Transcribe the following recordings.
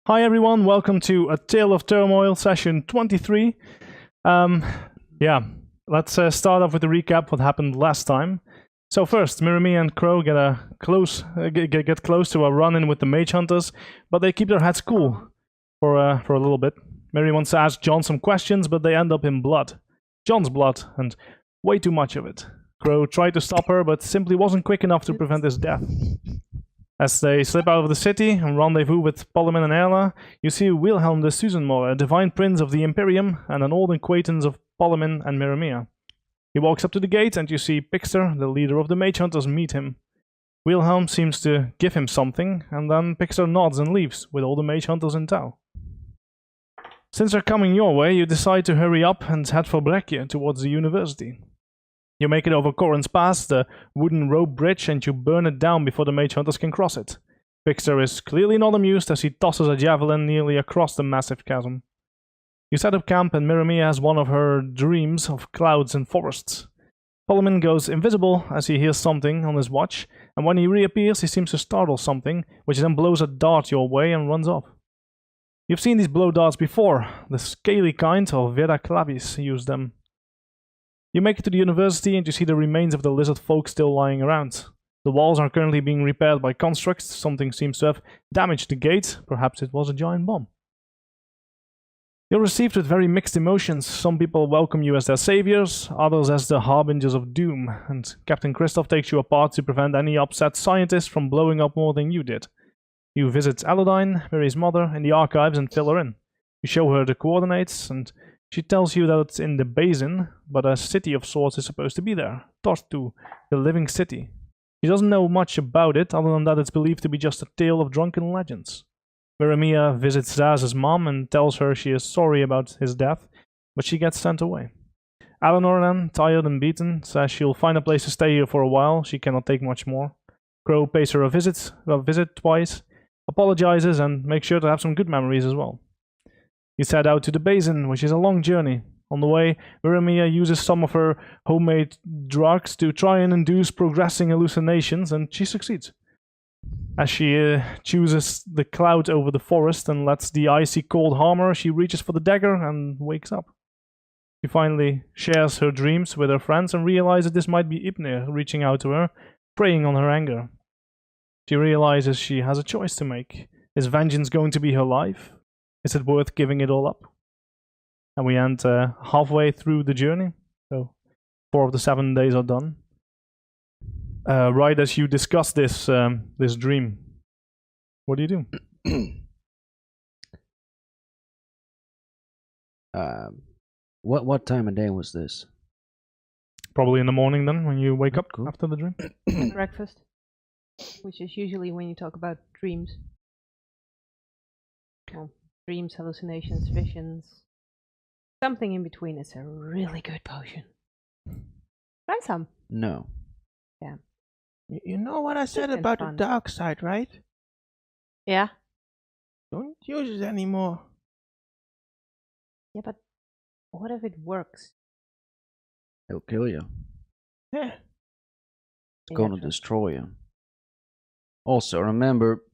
Hi everyone, welcome to a Tale of Turmoil Session 23. Let's start off with a recap what happened last time. So first, Mirami and Crow get close to a run-in with the Mage Hunters, but they keep their heads cool for a little bit. Miri wants to ask John some questions, but they end up in blood. John's blood, and way too much of it. Crow tried to stop her, but simply wasn't quick enough to prevent his death. As they slip out of the city and rendezvous with Polemin and Erla, you see Wilhelm de Susanmore, a divine prince of the Imperium and an old acquaintance of Polemin and Miramia. He walks up to the gate and you see Pixter, the leader of the Mage Hunters, meet him. Wilhelm seems to give him something, and then Pixter nods and leaves with all the Mage Hunters in tow. Since they're coming your way, you decide to hurry up and head for Brekje towards the university. You make it over Corin's Pass, the wooden rope bridge, and you burn it down before the Mage Hunters can cross it. Pixter is clearly not amused as he tosses a javelin nearly across the massive chasm. You set up camp and Miramia has one of her dreams of clouds and forests. Polemin goes invisible as he hears something on his watch, and when he reappears he seems to startle something, which then blows a dart your way and runs off. You've seen these blow darts before. The scaly kind of Vera Clavis use them. You make it to the university and you see the remains of the lizard folk still lying around. The walls are currently being repaired by constructs. Something seems to have damaged the gate. Perhaps it was a giant bomb. You're received with very mixed emotions. Some people welcome you as their saviors, others as the harbingers of doom, and Captain Christoph takes you apart to prevent any upset scientists from blowing up more than you did. You visit Aladdin, Mary's mother, in the archives and fill her in. You show her the coordinates, and she tells you that it's in the basin, but a city of sorts is supposed to be there. Tortu, the living city. She doesn't know much about it, other than that it's believed to be just a tale of drunken legends. Miramia visits Zaz's mom and tells her she is sorry about his death, but she gets sent away. Eleanor then, tired and beaten, says she'll find a place to stay here for a while. She cannot take much more. Crow pays her a visit twice, apologizes, and makes sure to have some good memories as well. You set out to the basin, which is a long journey. On the way, Miramia uses some of her homemade drugs to try and induce progressing hallucinations, and she succeeds. As she chooses the cloud over the forest and lets the icy cold harm her, she reaches for the dagger and wakes up. She finally shares her dreams with her friends and realizes this might be Ipnir reaching out to her, preying on her anger. She realizes she has a choice to make. Is vengeance going to be her life? Is it worth giving it all up? And we end halfway through the journey. So 4 of the 7 days are done. Right as you discuss this this dream, what do you do? What time of day was this? Probably in the morning then, when you wake up after the dream. Breakfast, which is usually when you talk about dreams. Well, dreams, hallucinations, visions. Something in between. It's a really good potion. Try some. No. Yeah. You know what I said about the dark side, right? Yeah. Don't use it anymore. Yeah, but what if it works? It'll kill you. Yeah. It's gonna destroy you. Also, remember,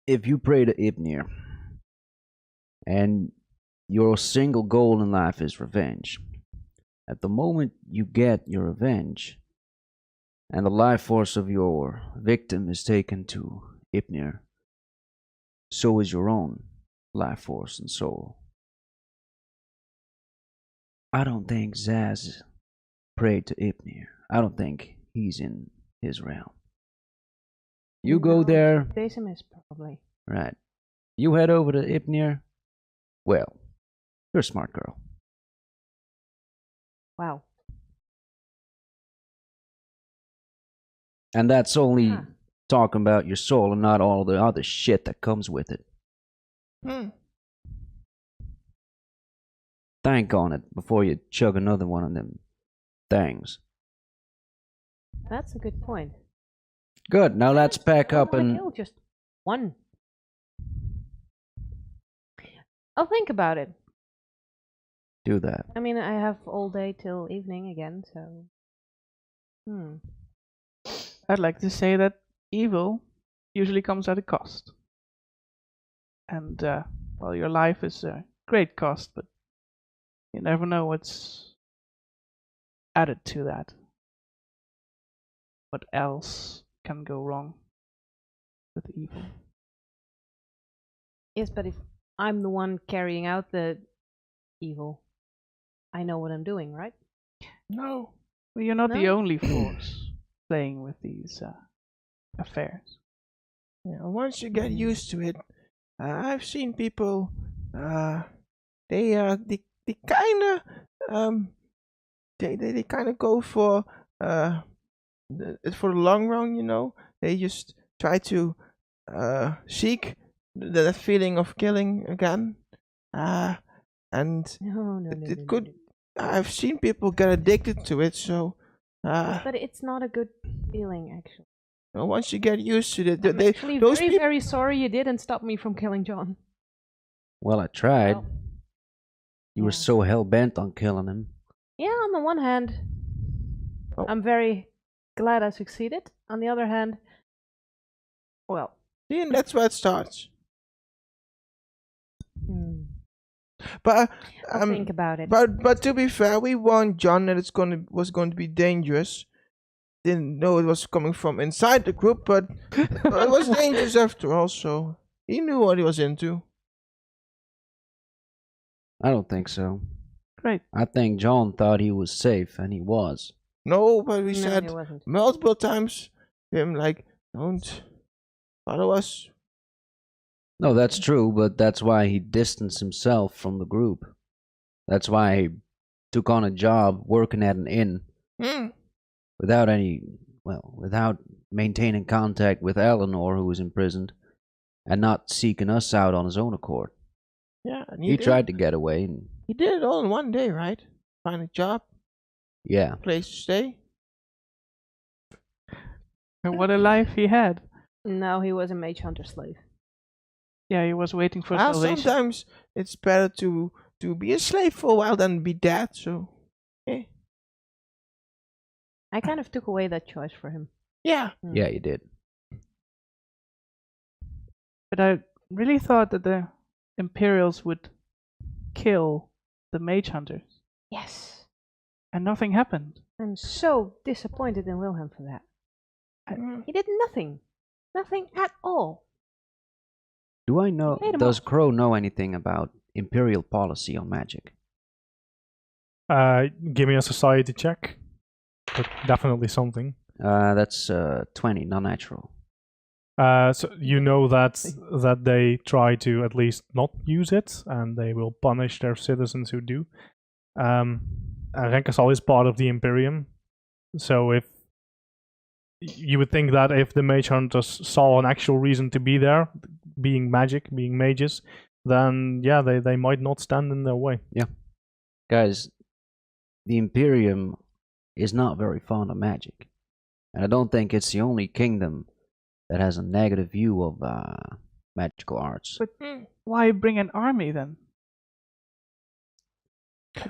if you pray to Ipnir, and your single goal in life is revenge, at the moment you get your revenge, and the life force of your victim is taken to Ipnir, so is your own life force and soul. I don't think Zaz prayed to Ipnir. I don't think he's in his realm. You go there. Decimus, probably. Right. You head over to Ipnir. Well, you're a smart girl. Wow. And that's only talking about your soul and not all the other shit that comes with it. Think on it before you chug another one of them things. That's a good point. Good. Now let's pack up and kill just one. I'll think about it. do that. I mean, I have all day till evening again, so. I'd like to say that evil usually comes at a cost. and well, your life is a great cost, but you never know what's added to that. What else can go wrong with evil? Yes, but if I'm the one carrying out the evil, I know what I'm doing, right? No. Well, you're not the No? only force playing with these affairs. Yeah, once you get used to it, I've seen people. They kind of they kind of go for for the long run. You know, they just try to seek that feeling of killing again. And No, it could. I've seen people get addicted to it. So, But it's not a good feeling, actually. once you get used to it, I'm actually those very, people. very sorry you didn't stop me from killing John. Well, I tried. Well, You were yeah. so hell-bent on killing him. Yeah, on the one hand, Oh. I'm very glad I succeeded. On the other hand, well, See, and that's where it starts. hmm, But I'll think about it. But to be fair, we warned John that was going to be dangerous. Didn't know it was coming from inside the group, but it was dangerous after all. So he knew what he was into. I don't think so. Great. I think John thought he was safe, and he was. No, but we No, said it wasn't. multiple times to him like, don't follow us. No, that's true, but that's why he distanced himself from the group. That's why he took on a job working at an inn without without maintaining contact with Eleanor, who was imprisoned, and not seeking us out on his own accord. Yeah, and He tried to get away, and He did it all in one day, right? Find a job, yeah. place to stay. And what a life he had. No, he was a mage hunter slave. Yeah, he was waiting for Well, salvation. sometimes it's better to be a slave for a while than be dead. So, I kind of took away that choice for him. yeah. Yeah, you did. But I really thought that the Imperials would kill the mage hunters, Yes. and nothing happened. I'm so disappointed in Wilhelm for that. He did nothing. Nothing at all. Do I know? Made him Does off. Crow know anything about Imperial policy on magic? Give me a society check. But definitely something. That's 20, non-natural. So you know that they try to at least not use it, and they will punish their citizens who do. Renkasal is part of the Imperium, so if you would think that if the mage hunters saw an actual reason to be there, being magic, being mages, then yeah, they might not stand in their way. Guys, the Imperium is not very fond of magic. And I don't think it's the only kingdom that has a negative view of magical arts. But why bring an army then?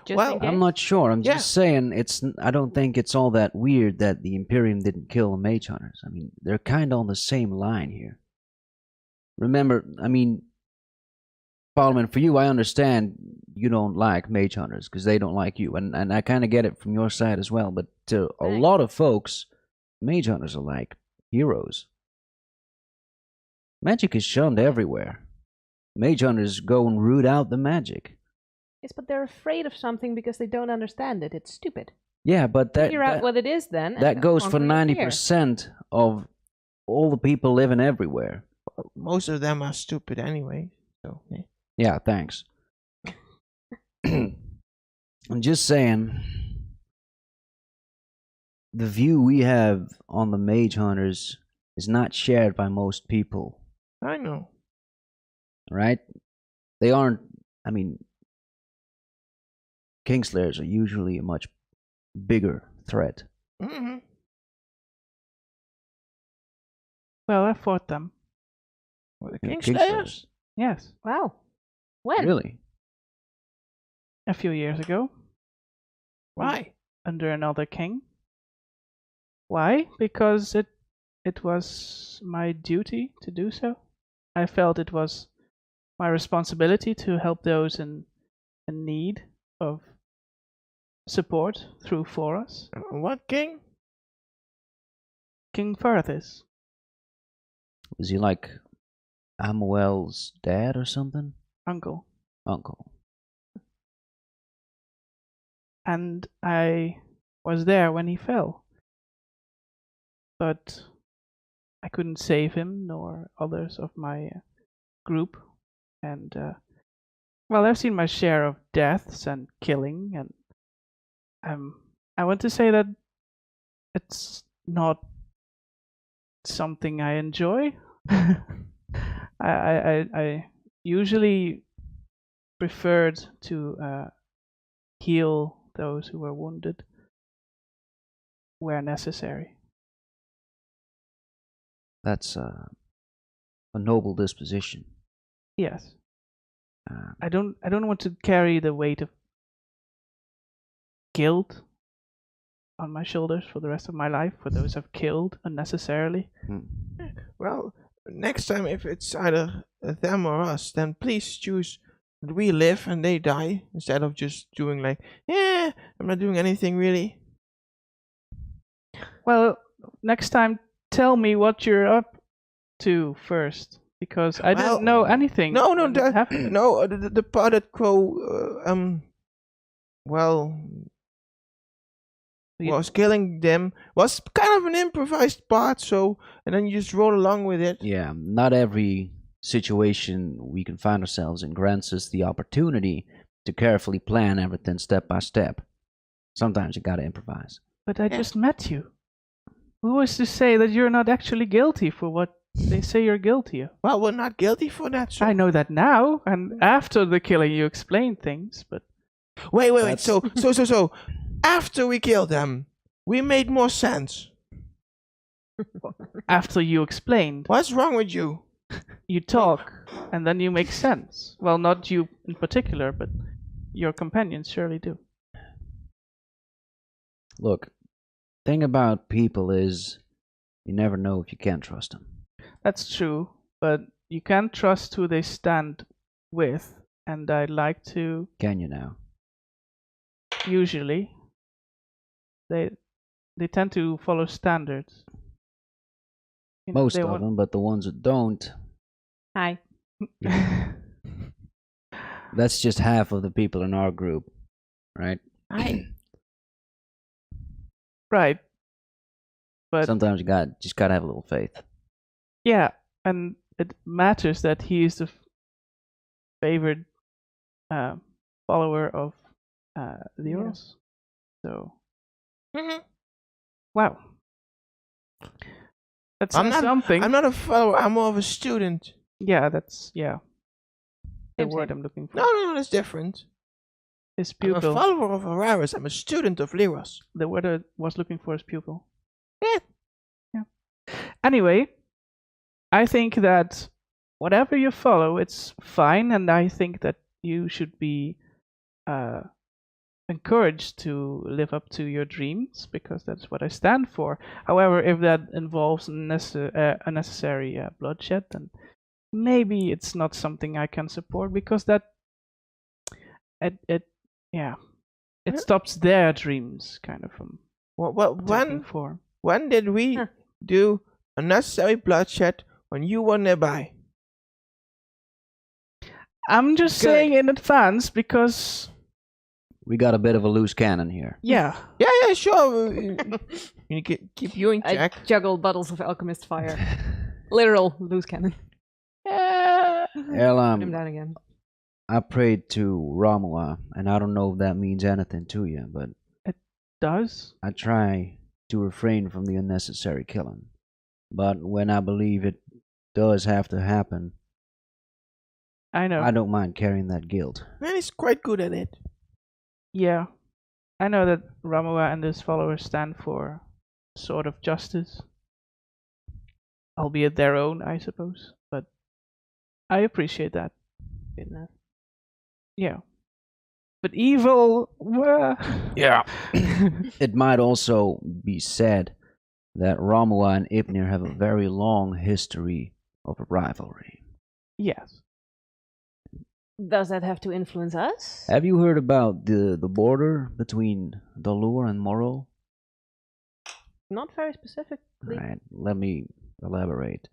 Just Well, in case. I'm not sure. I'm Yeah. just saying I don't think it's all that weird that the Imperium didn't kill the mage hunters. I mean, they're kind of on the same line here. Remember, I mean, Parliament, for you, I understand you don't like mage hunters because they don't like you, and I kind of get it from your side as well. But to a Thanks. lot of folks, mage hunters are like heroes. Magic is shunned everywhere. Mage hunters go and root out the magic. Yes, but they're afraid of something because they don't understand it. It's stupid. Yeah, but Figure out what it is then. and that goes for conquer your fear. 90% of all the people living everywhere. Most of them are stupid anyway. So, Yeah, thanks. I'm just saying, the view we have on the mage hunters is not shared by most people, I know. right? They aren't, I mean, Kingslayers are usually a much bigger threat. Mm-hmm. Well, I fought them. Well, the Yeah, Kingslayers? Yes, Wow. When? Really? a few years ago, Why? under another king. Why? Because it was my duty to do so. I felt it was my responsibility to help those in need of support through Foros. What king? King Firthis. Was he like Amuel's dad or something? Uncle. Uncle. And I was there when he fell. But I couldn't save him, nor others of my group. And, well, I've seen my share of deaths and killing, and I want to say that it's not something I enjoy. I usually preferred to heal those who were wounded where necessary. That's a noble disposition. Yes. I don't want to carry the weight of guilt on my shoulders for the rest of my life for those I've killed unnecessarily. Well, next time if it's either them or us, then please choose that we live and they die instead of just doing like, yeah, I'm not doing anything really. Well, next time tell me what you're up to first, because I didn't know anything. No, when it happened. no, the part that Crow, well, was killing them was kind of an improvised part. So, and then you just roll along with it. Yeah, not every situation we can find ourselves in grants us the opportunity to carefully plan everything step by step. Sometimes you gotta improvise. But I just met you. Who was to say that you're not actually guilty for what they say you're guilty of? Well, we're not guilty for that. So. I know that now, and after the killing you explained things, but... Wait. So, after we killed them, we made more sense. After you explained, What's wrong with you? you talk, and then you make sense. Well, not you in particular, but your companions surely do. Look, thing about people is you never know if you can trust them. That's true, but you can't trust who they stand with, and I like to... Can you now? Usually. They tend to follow standards. You know, Most they of want- them, but the ones that don't, Hi. that's just half of the people in our group, right? Hi. Right. But Sometimes you just gotta have a little faith. yeah, and it matters that he is the favored follower of Leros. So, wow. That's something. I'm not a follower. I'm more of a student. Yeah, that's the Same, word same. I'm looking for. No, that's different. His I'm a pupil. follower of Araris. I'm a student of Leros. The word I was looking for is pupil. Yeah. Anyway, I think that whatever you follow, it's fine, and I think that you should be encouraged to live up to your dreams, because that's what I stand for. However, if that involves unnecessary bloodshed, then maybe it's not something I can support, because that it stops their dreams kind of from Well, taking form. when did we do unnecessary bloodshed when you were nearby? I'm just Good. saying in advance because We got a bit of a loose cannon here. yeah. Yeah, sure. You keep you in I check. juggle bottles of alchemist fire. Literal loose cannon. Put him Erlam, down again. I prayed to Ramua, and I don't know if that means anything to you, but Does I try to refrain from the unnecessary killing. But when I believe it does have to happen, I know? I don't mind carrying that guilt. Man, he's quite good at it. Yeah, I know that Ramua and his followers stand for sort of justice, albeit their own, I suppose. But I appreciate that. Good enough. Yeah, but evil. Yeah. It might also be said that Ramua and Ipnir have a very long history of rivalry. Yes. Does that have to influence us? Have you heard about the border between Dolur and Morrow? Not very specifically. Right, let me elaborate.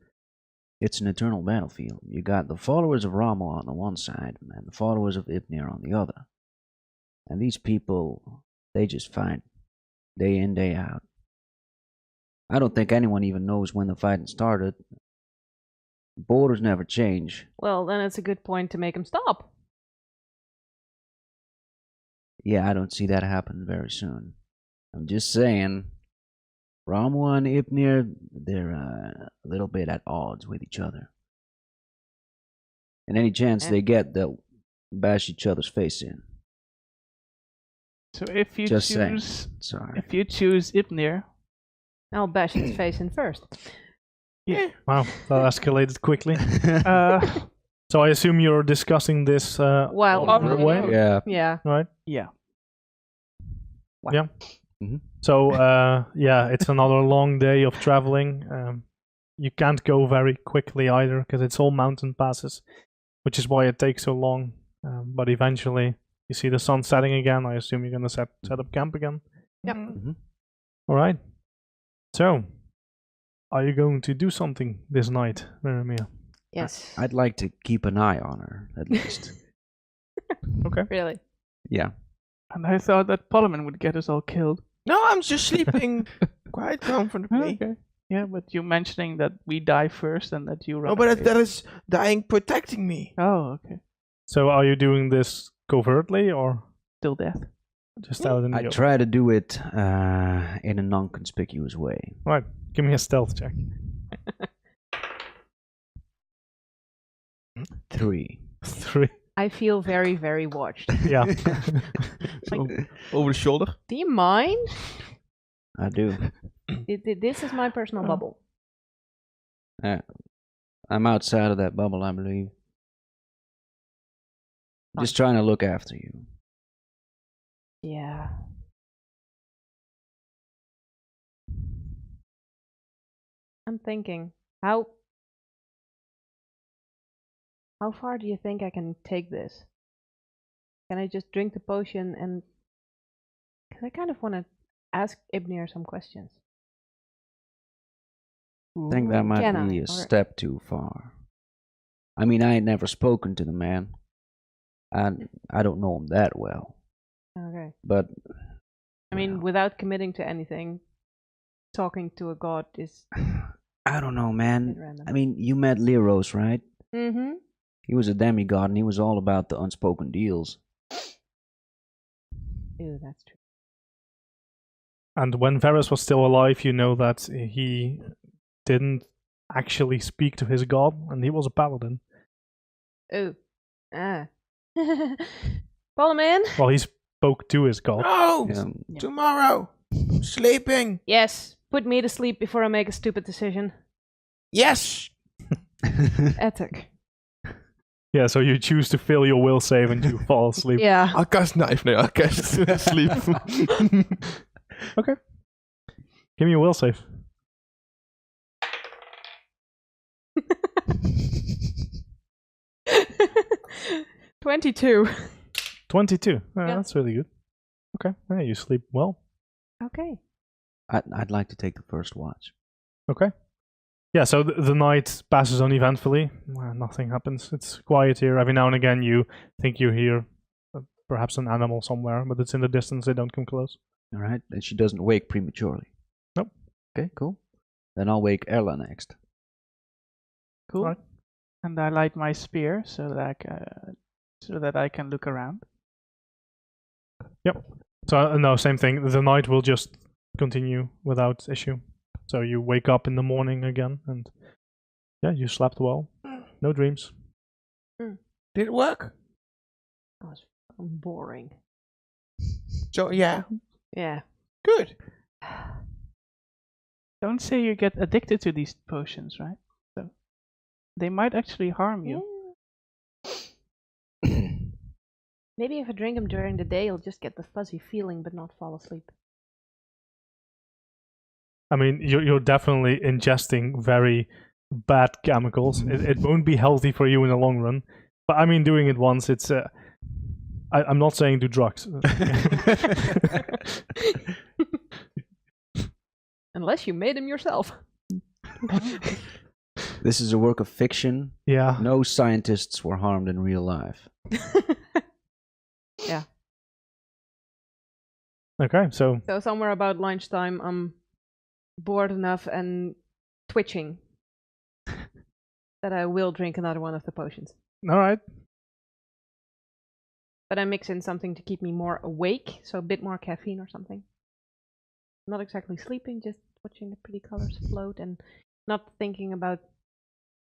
It's an eternal battlefield. You got the followers of Rama on the one side, and the followers of Ipnir on the other. And these people, they just fight day in, day out. I don't think anyone even knows when the fighting started. Borders never change. Well, then it's a good point to make him stop. Yeah, I don't see that happen very soon. I'm just saying, Ramwa and Ipnir, they're a little bit at odds with each other. And any chance they get, they'll bash each other's face in. So if you Just saying. choose, Sorry. if you choose Ipnir, I'll bash his face in first. Wow, that escalated quickly. uh, So I assume you're discussing this While on the on the way, road. Yeah. Yeah. right? yeah. Yeah. Mhm. So yeah, it's another long day of traveling. You can't go very quickly either because it's all mountain passes, which is why it takes so long. But eventually, you see the sun setting again. I assume you're gonna set up camp again. Yep. All right. So, are you going to do something this night, Miramia? Yes. I'd like to keep an eye on her, at least. Okay. Really. Yeah. And I thought that Parliament would get us all killed. No, I'm just sleeping quite comfortably. Okay. Yeah, but you mentioning that we die first and that you run. No, but away. that is dying protecting me. Oh, okay. So, are you doing this covertly or Till death. just out in the I open? try to do it in a non-conspicuous way. Right. Give me a stealth check. 3. 3. I feel very, very watched. Yeah. Over the shoulder. Do you mind? I do. This is my personal bubble. I'm outside of that bubble, I believe. Just trying to look after you. Yeah. I'm thinking, how far do you think I can take this? Can I just drink the potion and... Because I kind of want to ask Ibnir some questions. I think that might Can be I? a Or- step too far. I mean, I ain't never spoken to the man. I don't know him that well. Okay. But I mean, well, without committing to anything, talking to a god is I don't know, a bit man. random. I mean, you met Leros, right? Mm-hmm. He was a demigod and he was all about the unspoken deals. Ew, that's true. And when Varus was still alive, you know that he didn't actually speak to his god, and he was a paladin. Oh. Ah. Parliament? Well, he spoke to his god. No! Yeah. Tomorrow! I'm sleeping! Yes. Put me to sleep before I make a stupid decision. Yes! Etic. Yeah, so you choose to fail your will save and you fall asleep. Yeah. I cast knife now, I cast sleep. Okay. Give me a will save. 22. 22. Yeah. That's really good. Okay. Yeah, you sleep well. Okay. I'd like to take the first watch. Okay. Yeah, so the night passes uneventfully. Nothing happens. It's quiet here. Every now and again you think you hear perhaps an animal somewhere, but it's in the distance. They don't come close. All right? And she doesn't wake prematurely. Nope. Okay, cool. Then I'll wake Erla next. Cool. Right. And I light my spear so that I can look around. Yep. So no, same thing. The night will just continue without issue. So you wake up in the morning again, and yeah, you slept well. No dreams. Did it work? That was boring. So, yeah. Yeah. Good. Don't say you get addicted to these potions, right? So they might actually harm you. Maybe if I drink them during the day, I'll just get the fuzzy feeling but not fall asleep. I mean, you're definitely ingesting very bad chemicals. It won't be healthy for you in the long run. But I mean, doing it once, it's. I'm not saying do drugs. Unless you made them yourself. This is a work of fiction. Yeah. No scientists were harmed in real life. Yeah. Okay, so So somewhere about lunchtime, I'm bored enough and twitching that I will drink another one of the potions. all right. But I mix in something to keep me more awake, so a bit more caffeine or something. Not exactly sleeping, just watching the pretty colors float and not thinking about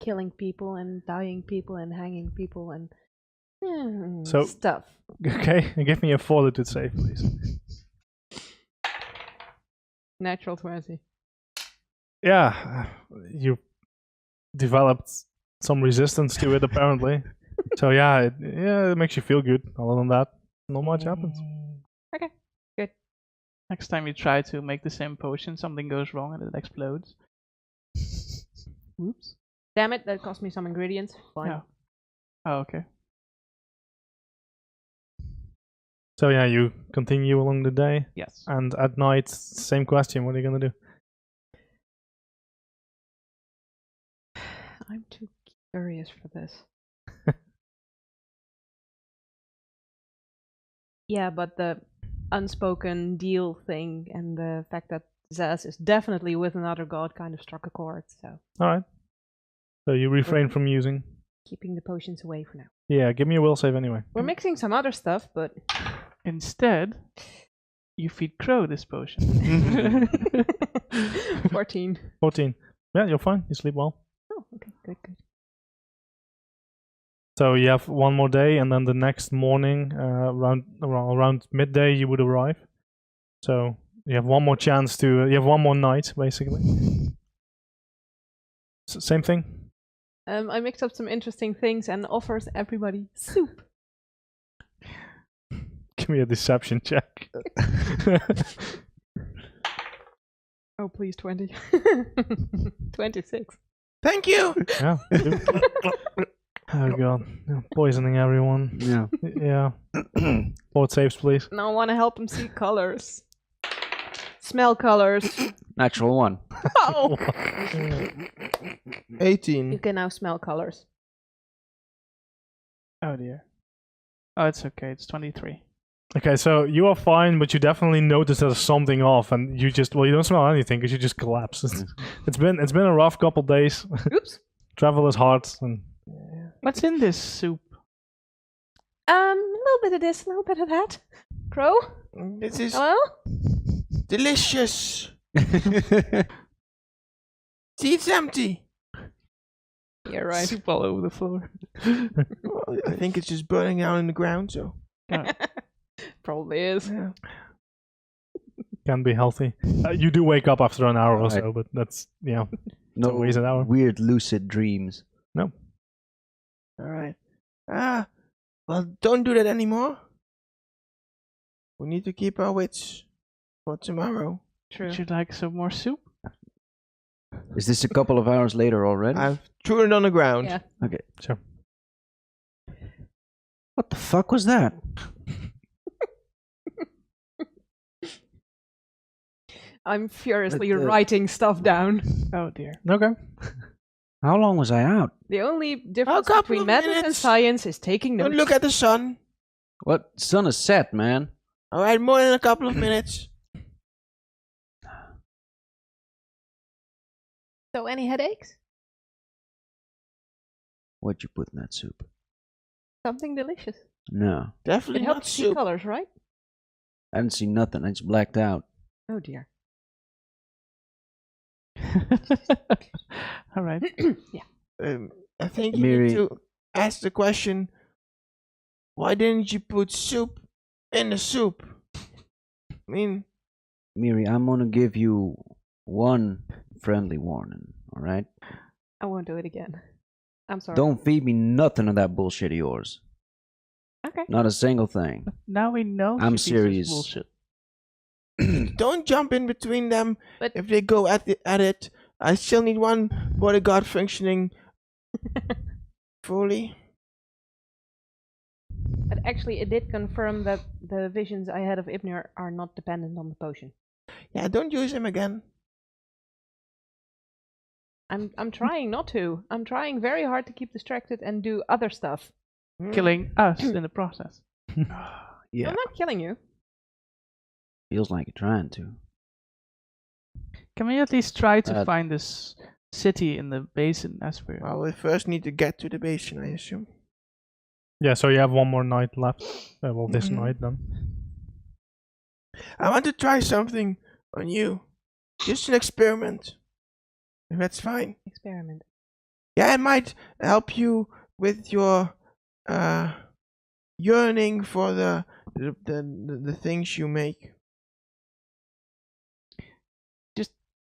killing people and dying people and hanging people and So- stuff. Okay, give me a fortitude save, please. Natural 20. Yeah, you developed some resistance to it apparently. So yeah, it makes you feel good. Other than that, not much happens. Okay, good. Next time you try to make the same potion, something goes wrong and it explodes. Whoops. Damn it, that cost me some ingredients. Fine. Yeah. Oh, okay. So yeah, you continue along the day, Yes. and at night, same question. What are you gonna do? I'm too curious for this. Yeah, but the unspoken deal thing and the fact that Zaz is definitely with another god kind of struck a chord, so All right. So you refrain from using. keeping the potions away for now. Yeah, give me a will save anyway. We're mixing some other stuff, but Instead, you feed Crow this potion. 14. 14. Yeah, you're fine. You sleep well. Oh, okay, good, good. So you have one more day, and then the next morning, around midday, you would arrive. So you have one more chance to. You have one more night, basically. Same thing. I mixed up some interesting things and offers everybody soup. Give me a deception check. Oh, please, 20. 26. Thank you. Yeah. you do. Oh god, poisoning everyone. Yeah. Yeah. Fort saves, please. Now I want to help him see colors. Smell colors. Natural 1. Oh! 18. You can now smell colors. Oh dear. Oh, it's okay. It's 23. Okay, so you are fine, but you definitely notice there's something off, and you just you don't smell anything because you just collapse. It's been a rough couple days. Oops. Travel is hard, and What's in this soup? A little bit of this, a little bit of that. Crow? This is Hello? delicious. See, it's empty. You're right. Soup all over the floor. Well, I think it's just burning down in the ground, so. Probably is. Yeah. can be healthy. You do wake up after an hour or Right. so, but that's No always an hour. weird lucid dreams. Alright. Well, don't do that anymore. We need to keep our wits for tomorrow. True. Would you like some more soup? Is this a couple of hours later already? I've thrown it on the ground. Yeah. Okay. Sure. What the fuck was that? I'm furiously But, writing stuff down. Oh dear. Okay. How long was I out? The only difference couple between of madness and minutes. science is taking notes. Don't look at the sun. What? Sun is set, man. Alright, more than a couple of minutes. So, any headaches? What'd you put in that soup? Something delicious. No. It Definitely not helps see soup. colors, right? I haven't seen nothing. I just blacked out. Oh dear. All right. I think you Miri- need to ask the question, why didn't you put soup in the soup? I mean, Miri, I'm gonna give you one friendly warning, alright? I won't do it again. I'm sorry. Don't feed me nothing of that bullshit of yours. Okay. Not a single thing. Now we know. I'm she thinks it's serious. Bullshit. don't jump in between them. But- If they go at it, I still need one bodyguard functioning fully. actually it did confirm that the visions I had of Ibnir are not dependent on the potion. Yeah, don't use him again. I'm trying not to. I'm trying very hard to keep distracted and do other stuff. Killing us in the process. Yeah, I'm not killing you. feels like you're trying to. Can we at least try to Uh, find this city in the basin as we're... Well, we first need to get to the basin, I assume. Yeah, so you have one more night left. Well, this Mhm. night then. I want to try something on you. Just an experiment. If that's fine. Experiment. Yeah, it might help you with your yearning for the things you make.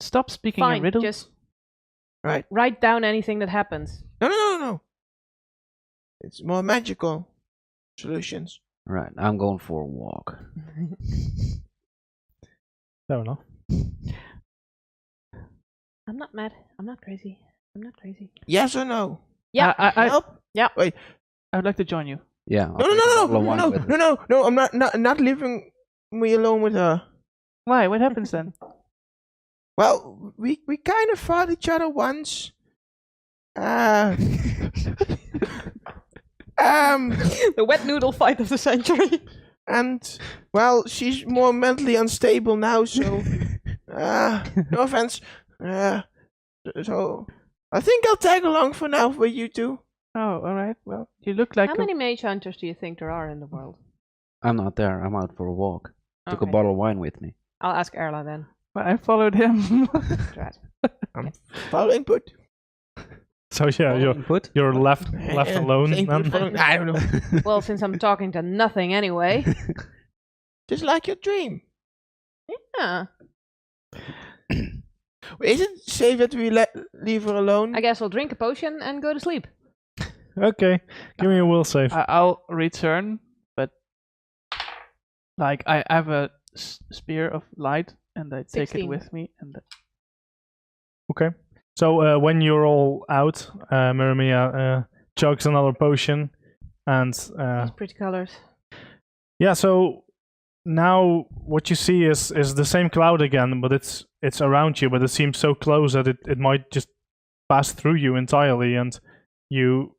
Stop speaking Fine, in riddles. just Right. write down anything that happens. No. It's more magical solutions. Right, I'm going for a walk. Fair enough. I'm not mad. I'm not crazy. I'm not crazy. Yes or no? Yeah. I Help? would like to join you. Yeah. No. I'm not leaving me alone with her. Why? What happens then? Well, we kind of fought each other once. The wet noodle fight of the century. And well, she's more mentally unstable now, so no offense. So I think I'll tag along for now with you two. Oh, alright. Well, you look like How many mage hunters do you think there are in the world? I'm not there. I'm out for a walk. Took a Okay. bottle of wine with me. I'll ask Erla then. Well, I followed him. Right. I'm following put. So yeah, Input? you're left alone Same then. following- I don't know. Well, since I'm talking to nothing anyway. Just like your dream. Yeah. Is it safe that we leave her alone? I guess I'll drink a potion and go to sleep. Okay, give me a will save. I'll return, but like I have a spear of light, and I take 16. it with me. And Okay. So when you're all out, Miramia chugs another potion, and These pretty colors. yeah. So now what you see is the same cloud again, but it's around you, but it seems so close that it might just pass through you entirely, and you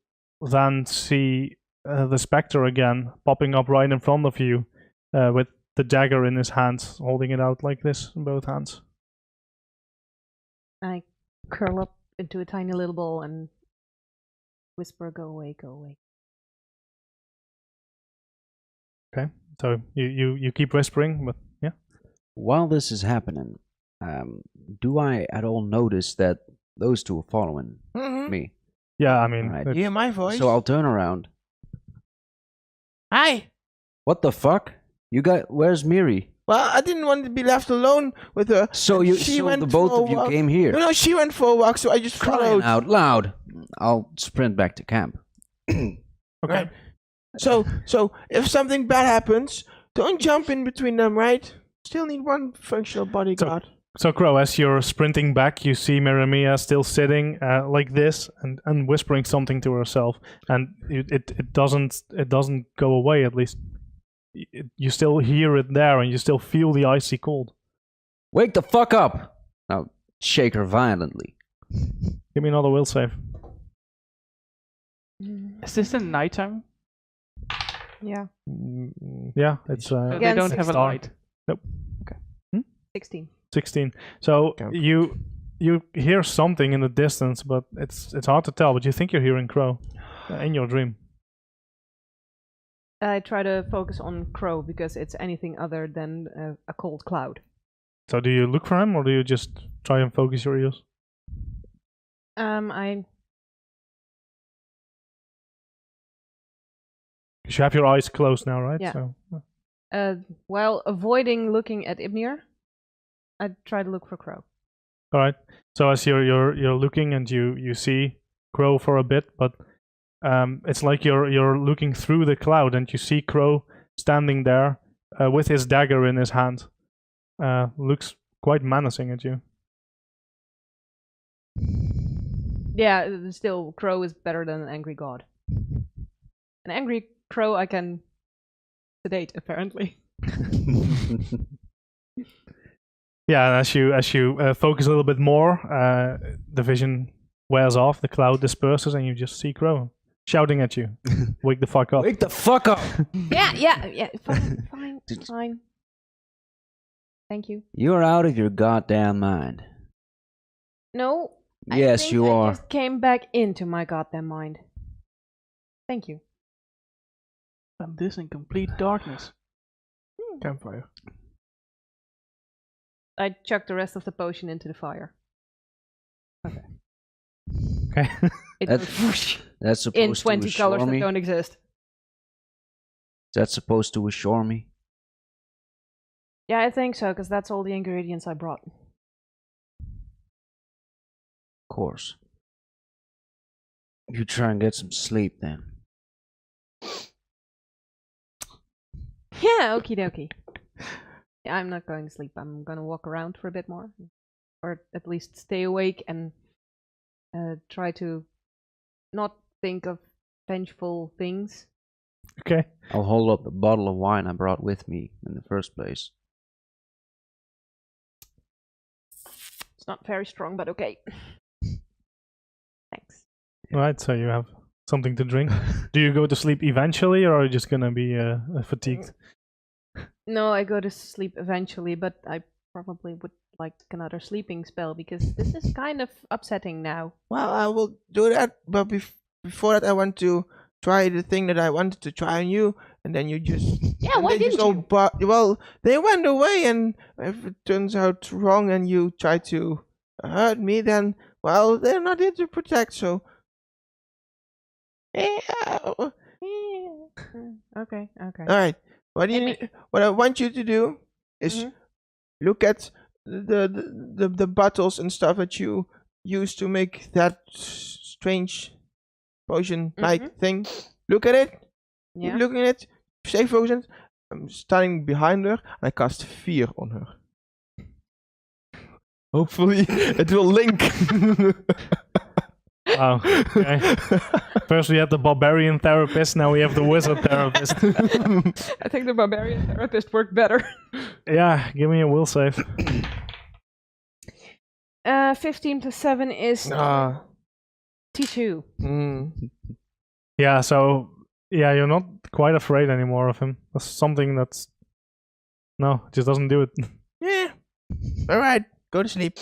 then see the specter again popping up right in front of you, with the dagger in his hands, holding it out like this in both hands. I curl up into a tiny little ball and whisper, "Go away, go away." Okay. So you keep whispering, but yeah. While this is happening, do I at all notice that those two are following Mhm. me? Yeah, I mean, Alright. You hear my voice? So I'll turn around. Hi. What the fuck? Where's Miri? Well, I didn't want to be left alone with her. So and you, she so went the both for a of you walk. came here. No, she went for a walk, so I just Crying followed. out loud. I'll sprint back to camp. okay. Right. So if something bad happens, don't jump in between them, right? Still need one functional bodyguard. So Crow, as you're sprinting back, you see Miramia still sitting like this and whispering something to herself, and it doesn't go away. At least you still hear it there, and you still feel the icy cold. Wake the fuck up! I'll shake her violently. Give me another will save. is this in nighttime? Yeah. Yeah, it's So they Again, don't have a dark. light. 16. 16. So Okay. you hear something in the distance, but it's hard to tell. But you think you're hearing Crow in your dream. I try to focus on Crow because it's anything other than a cold cloud. So do you look for him, or do you just try and focus your ears? I 'Cause you have your eyes closed now, right? Yeah. So while avoiding looking at Ibnir, I try to look for Crow. all right. So as you're looking and you see Crow for a bit, but it's like you're looking through the cloud and you see Crow standing there with his dagger in his hand. Looks quite menacing at you. Yeah, still, Crow is better than an angry god. An angry Crow I can sedate, apparently. Yeah, and as you focus a little bit more, the vision wears off, the cloud disperses, and you just see Crow shouting at you. Wake the fuck up. Wake the fuck up! Yeah. Fine. Thank you. You're out of your goddamn mind. No. Yes, I think you I are. just came back into my goddamn mind. Thank you. And this in complete darkness. Campfire. I chucked the rest of the potion into the fire. Okay. It That's- goes whoosh That's supposed in to 20 assure colors me. that don't exist. That's supposed to assure me. Yeah, I think so, because that's all the ingredients I brought. Of course. You try and get some sleep then. Yeah, okie dokie. Yeah, I'm not going to sleep. I'm going to walk around for a bit more. Or at least stay awake and try to not think of vengeful things. Okay. I'll hold up the bottle of wine I brought with me in the first place. It's not very strong, but okay. Thanks. Right, so you have something to drink. Do you go to sleep eventually, or are you just gonna be fatigued? No, I go to sleep eventually, but I probably would like another sleeping spell because this is kind of upsetting now. Well, I will do that, but before that, I want to try the thing that I wanted to try on you, and then you just Yeah, and why they just didn't all you? well, they went away, and if it turns out wrong, and you try to hurt me, then well, they're not here to protect. So, yeah. All Okay. right. What do you? Maybe- What I want you to do is Mhm. look at the bottles and stuff that you use to make that strange potion-like thing. Look at it. Keep Yeah. looking at it. Stay focused. I'm standing behind her and I cast fear on her. Hopefully it will link. Wow. Okay. First we had the barbarian therapist, now we have the wizard therapist. I think the barbarian therapist worked better. Yeah, give me a will save. 15 plus 7 is Ah. 22. Yeah, so yeah, you're not quite afraid anymore of him. That's something that's no, just doesn't do it. Yeah. All right. Go to sleep.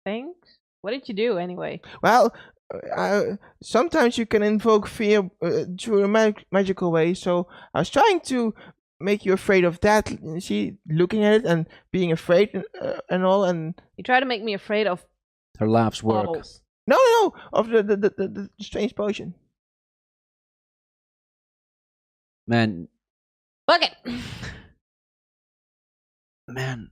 Thanks. What did you do anyway? Well, sometimes you can invoke fear through a magical way. So I was trying to make you afraid of that. You see, looking at it and being afraid and all. And You try to make me afraid of Her laughs work. bottles. no, of the strange potion. Man, Fuck it. man.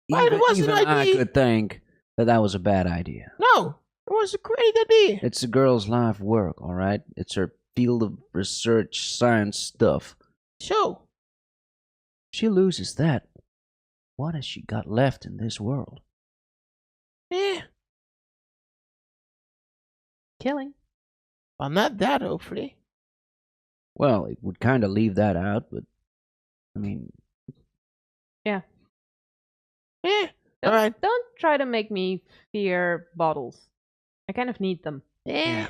Why, it was an even I idea. could think that was a bad idea. No, it was a great idea. It's a girl's life work, alright? It's her field of research, science stuff. So, She loses that. What has she got left in this world? yeah. Killing. Well, not that, hopefully. Well, it would kind of leave that out, but I mean, Yeah. Yeah. Don't, All right. Don't try to make me fear bottles. I kind of need them. Yeah.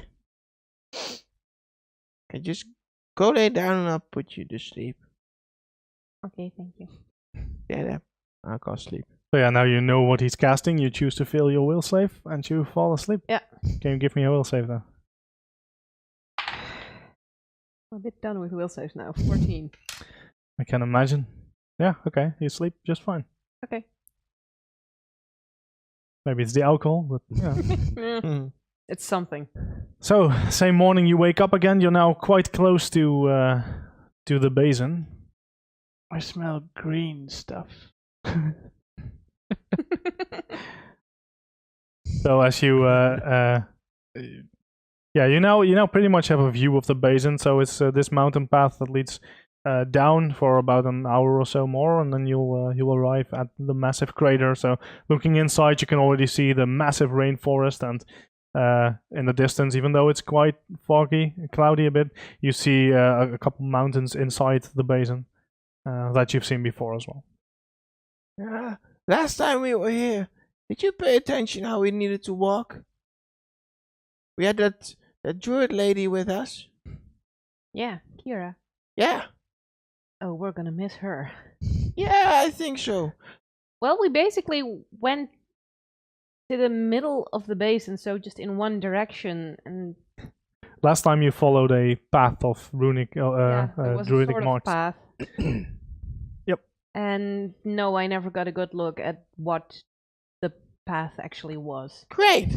Okay, just go lay down and I'll put you to sleep. Okay, thank you. Yeah, I'll go sleep. So yeah, now you know what he's casting, you choose to fail your will save and you fall asleep. Yeah. Can you give me a will save now? I'm a bit done with will saves now. 14. I can imagine. Yeah, okay, you sleep just fine. Okay. Maybe it's the alcohol, but yeah. Hmm. It's something. So, same morning you wake up again, you're now quite close to the basin. I smell green stuff. So as you yeah, you now pretty much have a view of the basin. So it's this mountain path that leads down for about an hour or so more, and then you'll arrive at the massive crater. So looking inside, you can already see the massive rainforest and in the distance, even though it's quite foggy, cloudy a bit. You see a couple mountains inside the basin that you've seen before as well. Last time we were here, did you pay attention how we needed to walk? We had that druid lady with us. Yeah, Kira. Yeah. Oh, we're gonna miss her. Yeah, I think so. Well, we basically went to the middle of the basin, so just in one direction, and Last time you followed a path of runic, there was a druidic sort of marks. path. Yep. And no, I never got a good look at what the path actually was. Great.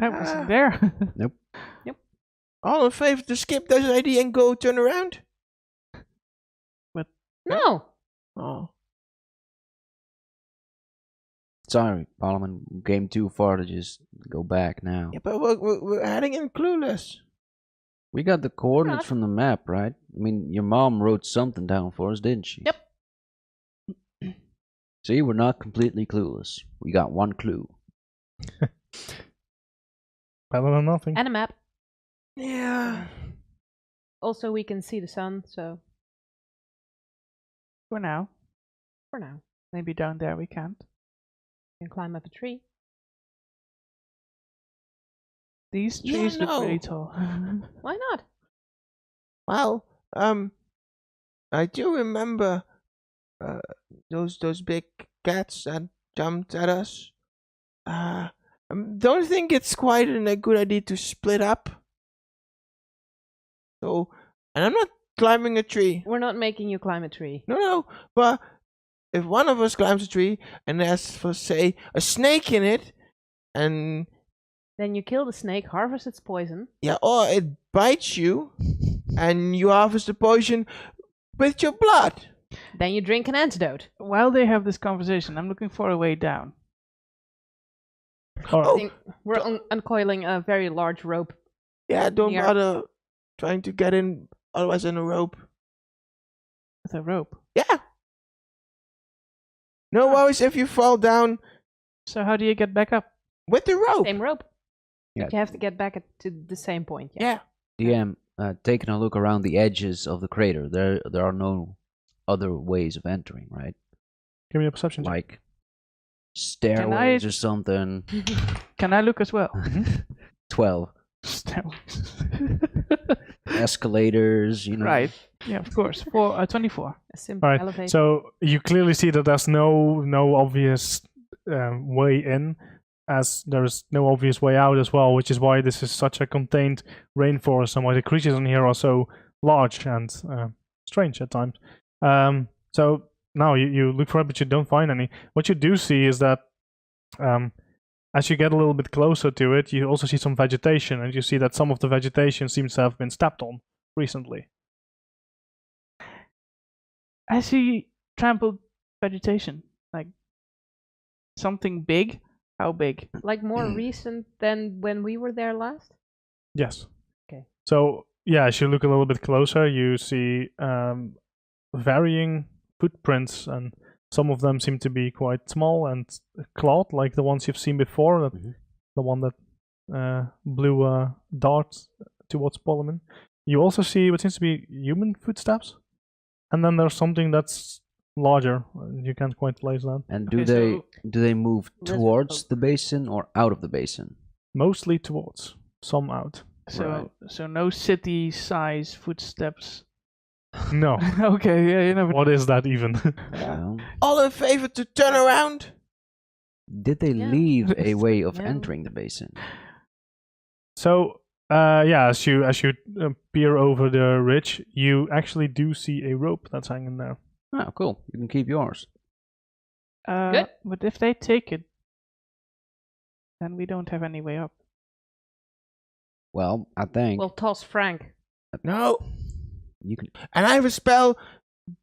I wasn't there. All in favor to skip this idea and go turn around? No! Oh. Sorry, Parliament, we came too far to just go back now. Yeah, but we're heading in clueless. We got the coordinates Not. from the map, right? I mean, your mom wrote something down for us, didn't she? Yep. See, we're not completely clueless. We got one clue. Better than nothing. And a map. Yeah. Also, we can see the sun, so For now. for now, Maybe down there we can't. we can climb up a tree. These Yeah, trees look no. really tall. Why not? Well, I do remember those big cats that jumped at us. Don't think it's quite a good idea to split up. So, and I'm not climbing a tree. We're not making you climb a tree. No, but if one of us climbs a tree and there's, for say, a snake in it, and Then you kill the snake, harvest its poison. yeah, or it bites you, and you harvest the poison with your blood. Then you drink an antidote. While they have this conversation, I'm looking for a way down. All right. I think we're uncoiling a very large rope. Yeah, don't Here. bother trying to get in, otherwise in a rope. With a rope. Yeah. No worries if you fall down So how do you get back up? with the rope. Same rope. Yeah. But you have to get back to the same point. Yeah. Yeah. DM, taking a look around the edges of the crater, there are no other ways of entering, right? Give me a perception check. Like stairways or something. Can I look as well? 12. Escalators, you know. Right. Yeah, of course. 24. A simple All right. elevator. So you clearly see that there's no obvious way in, as there's no obvious way out as well, which is why this is such a contained rainforest and why the creatures in here are so large and strange at times. So now you look for it, but you don't find any. What you do see is that as you get a little bit closer to it, you also see some vegetation, and you see that some of the vegetation seems to have been stepped on recently. I see trampled vegetation. Like something big. How big? Like more recent than when we were there last? Yes. Okay. So yeah, as you look a little bit closer, you see varying footprints, and some of them seem to be quite small and clawed, like the ones you've seen before. That the one that blew a dart towards Poleman. You also see what seems to be human footsteps, and then there's something that's larger. You can't quite place that. And Okay, do they move Lizard towards folk. the basin or out of the basin? Mostly towards, some out. So no city size footsteps. No. Okay, yeah, you never. What is that even? Well, All in favor to turn around? did they Yeah. leave a way of Yeah. entering the basin? So, yeah, as you peer over the ridge, you actually do see a rope that's hanging there. Oh, cool. You can keep yours. Good. But if they take it, then we don't have any way up. Well, I think We'll toss Frank. No. you can. And I have a spell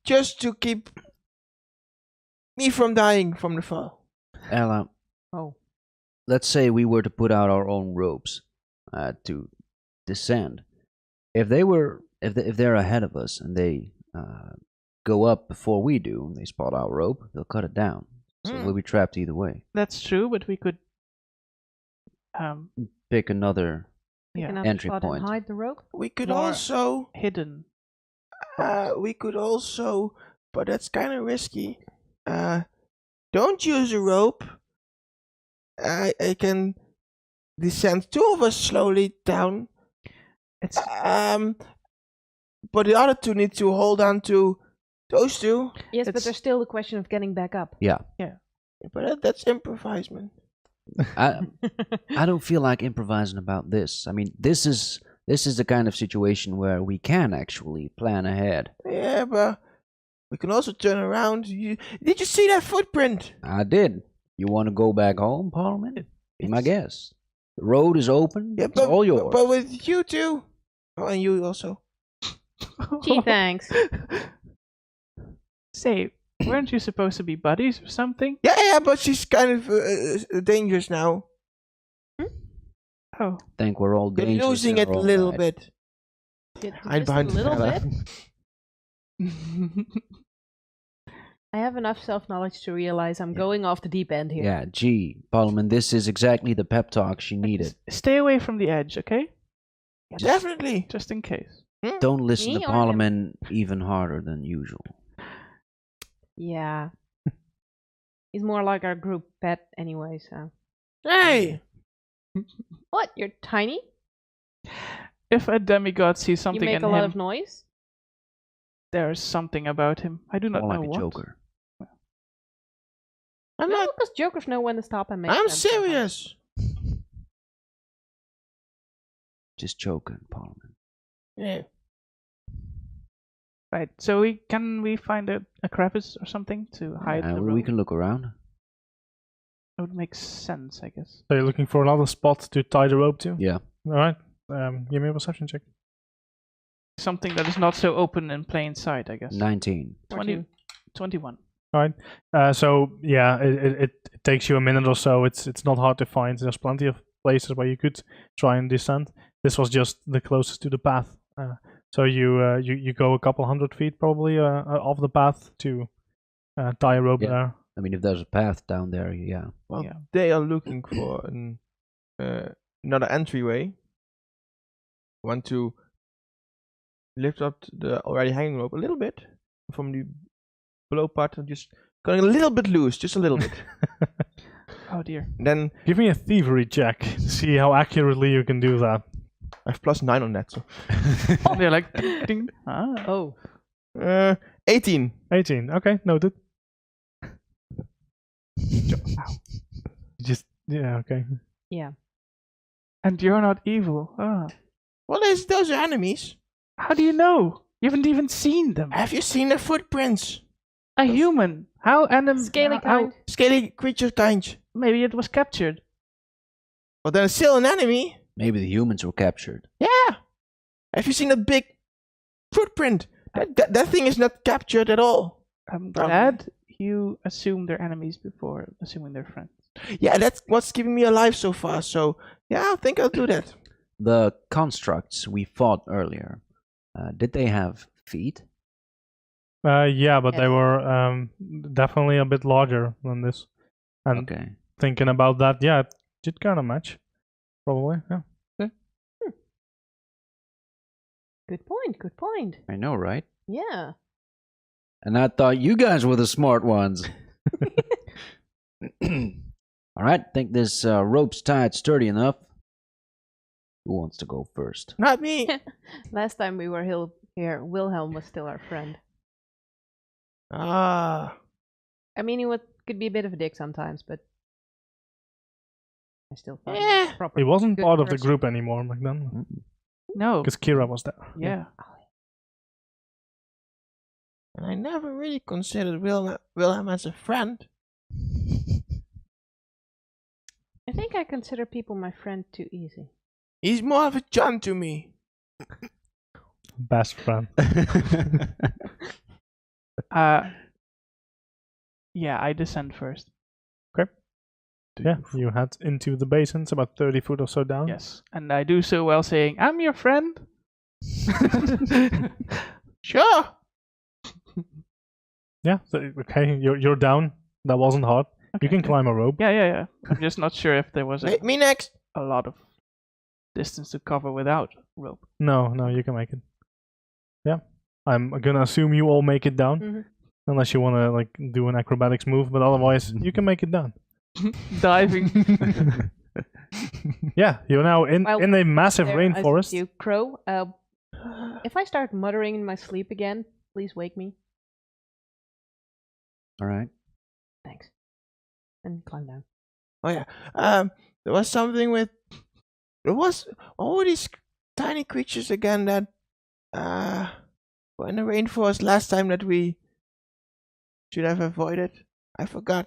just to keep me from dying from the fall. Ella, Oh. let's say we were to put out our own ropes to descend. If they're ahead of us and they go up before we do, and they spot our rope, they'll cut it down. So we'll be trapped either way. That's true, but we could. Pick another. Yeah. Another Entry spot point. and hide the rope. We could More- also, hidden. but that's kind of risky. Don't use a rope. I can descend two of us slowly down. It's But the other two need to hold on to those two. Yes, but It's- there's still the question of getting back up. But that's improvisement. I don't feel like improvising about this. I mean, this is the kind of situation where we can actually plan ahead. Yeah, but we can also turn around. Did you see that footprint? I did. You want to go back home, Parliament? Be my guess. The road is open. Yeah, It's all yours. but with you two. Oh, and you also. Gee, thanks. Say, weren't you supposed to be buddies or something? Yeah, but she's kind of dangerous now. Oh, Think we're all You're dangerous. losing in it our a own little right. bit. Hide Just behind a little Stella. bit. I have enough self-knowledge to realize I'm going off the deep end here. Yeah, gee, Parliament, this is exactly the pep talk she needed. stay away from the edge, okay? Definitely. Just in case. Don't listen Me to or him? Parliament even harder than usual. Yeah. He's more like our group pet anyway, so. Hey! What? You're tiny? If a demigod sees You something make in a lot him, of noise? there's something about him. I do not More know like a what. joker. I'm No, not. because jokers know when to stop and make I'm sense sometimes. serious. Just joking, Parliament. Yeah. Right. So can we find a crevice or something to hide the We rope? can look around. That would make sense, I guess. So you're looking for another spot to tie the rope to? Yeah. Alright. Give me a perception check. Something that is not so open in plain sight, I guess. 19. 21. So yeah, it takes you a minute or so. It's not hard to find. There's plenty of places where you could try and descend. This was just the closest to the path. So you go a couple 100 feet probably off the path to tie a rope Yeah. there. I mean, if there's a path down there, yeah. Well, Yeah. they are looking for another entryway. Want to lift up the already hanging rope a little bit from the below part and just going a little bit loose, just a little bit. Oh dear. Then Give me a thievery check to see how accurately you can do that. I have +9 on that, so They're like, ding, ding. Ah. Oh. 18. 18. Okay, noted. Just yeah, okay. Yeah. And you're not evil. Ah. Well, those are enemies. How do you know? You haven't even seen them. Have you seen the footprints? A human. How Scaly how- kind. Scaly creature kind. Maybe it was captured. But then it's still an enemy. Maybe the humans were captured. Yeah. Have you seen a big footprint? That thing is not captured at all. I'm Probably. glad you assume they're enemies before assuming they're friends. Yeah, that's what's keeping me alive so far. So yeah, I think I'll do that. The constructs we fought earlier, did they have feet? Yeah, but they Yes. were definitely a bit larger than this. And Okay. thinking about that, yeah, it did kind of match. Probably, yeah. Good point. Good point. I know, right? Yeah. And I thought you guys were the smart ones. All right, think this rope's tied sturdy enough. Who wants to go first? Not me. Last time we were here, Wilhelm was still our friend. Ah. I mean, he could be a bit of a dick sometimes, but I still thought he Yeah. was proper. He wasn't Good part of the person. group anymore back then. No. Because Kira was there. Yeah. And I never really considered Wilhelm as a friend. I think I consider people my friend too easy. He's more of a John to me. Best friend. Yeah, I descend first. Yeah, you head into the basins, about 30 foot or so down. Yes. And I do so while saying, I'm your friend. Sure. Yeah, so, okay, you're down. That wasn't hard. You Okay, can okay. climb a rope. Yeah. I'm just not sure if there was a... Wait, me next. a lot of distance to cover without rope. No, you can make it. Yeah. I'm gonna assume you all make it down. Mhm. Unless you wanna like do an acrobatics move, but otherwise you can make it down. Diving. Yeah, you're now in Well, a massive There, I see rainforest. you, Crow. If I start muttering in my sleep again, please wake me. All right. Thanks. And climb down. Oh yeah. There was something with. There was all these tiny creatures again that were in the rainforest last time that we should have avoided. I forgot.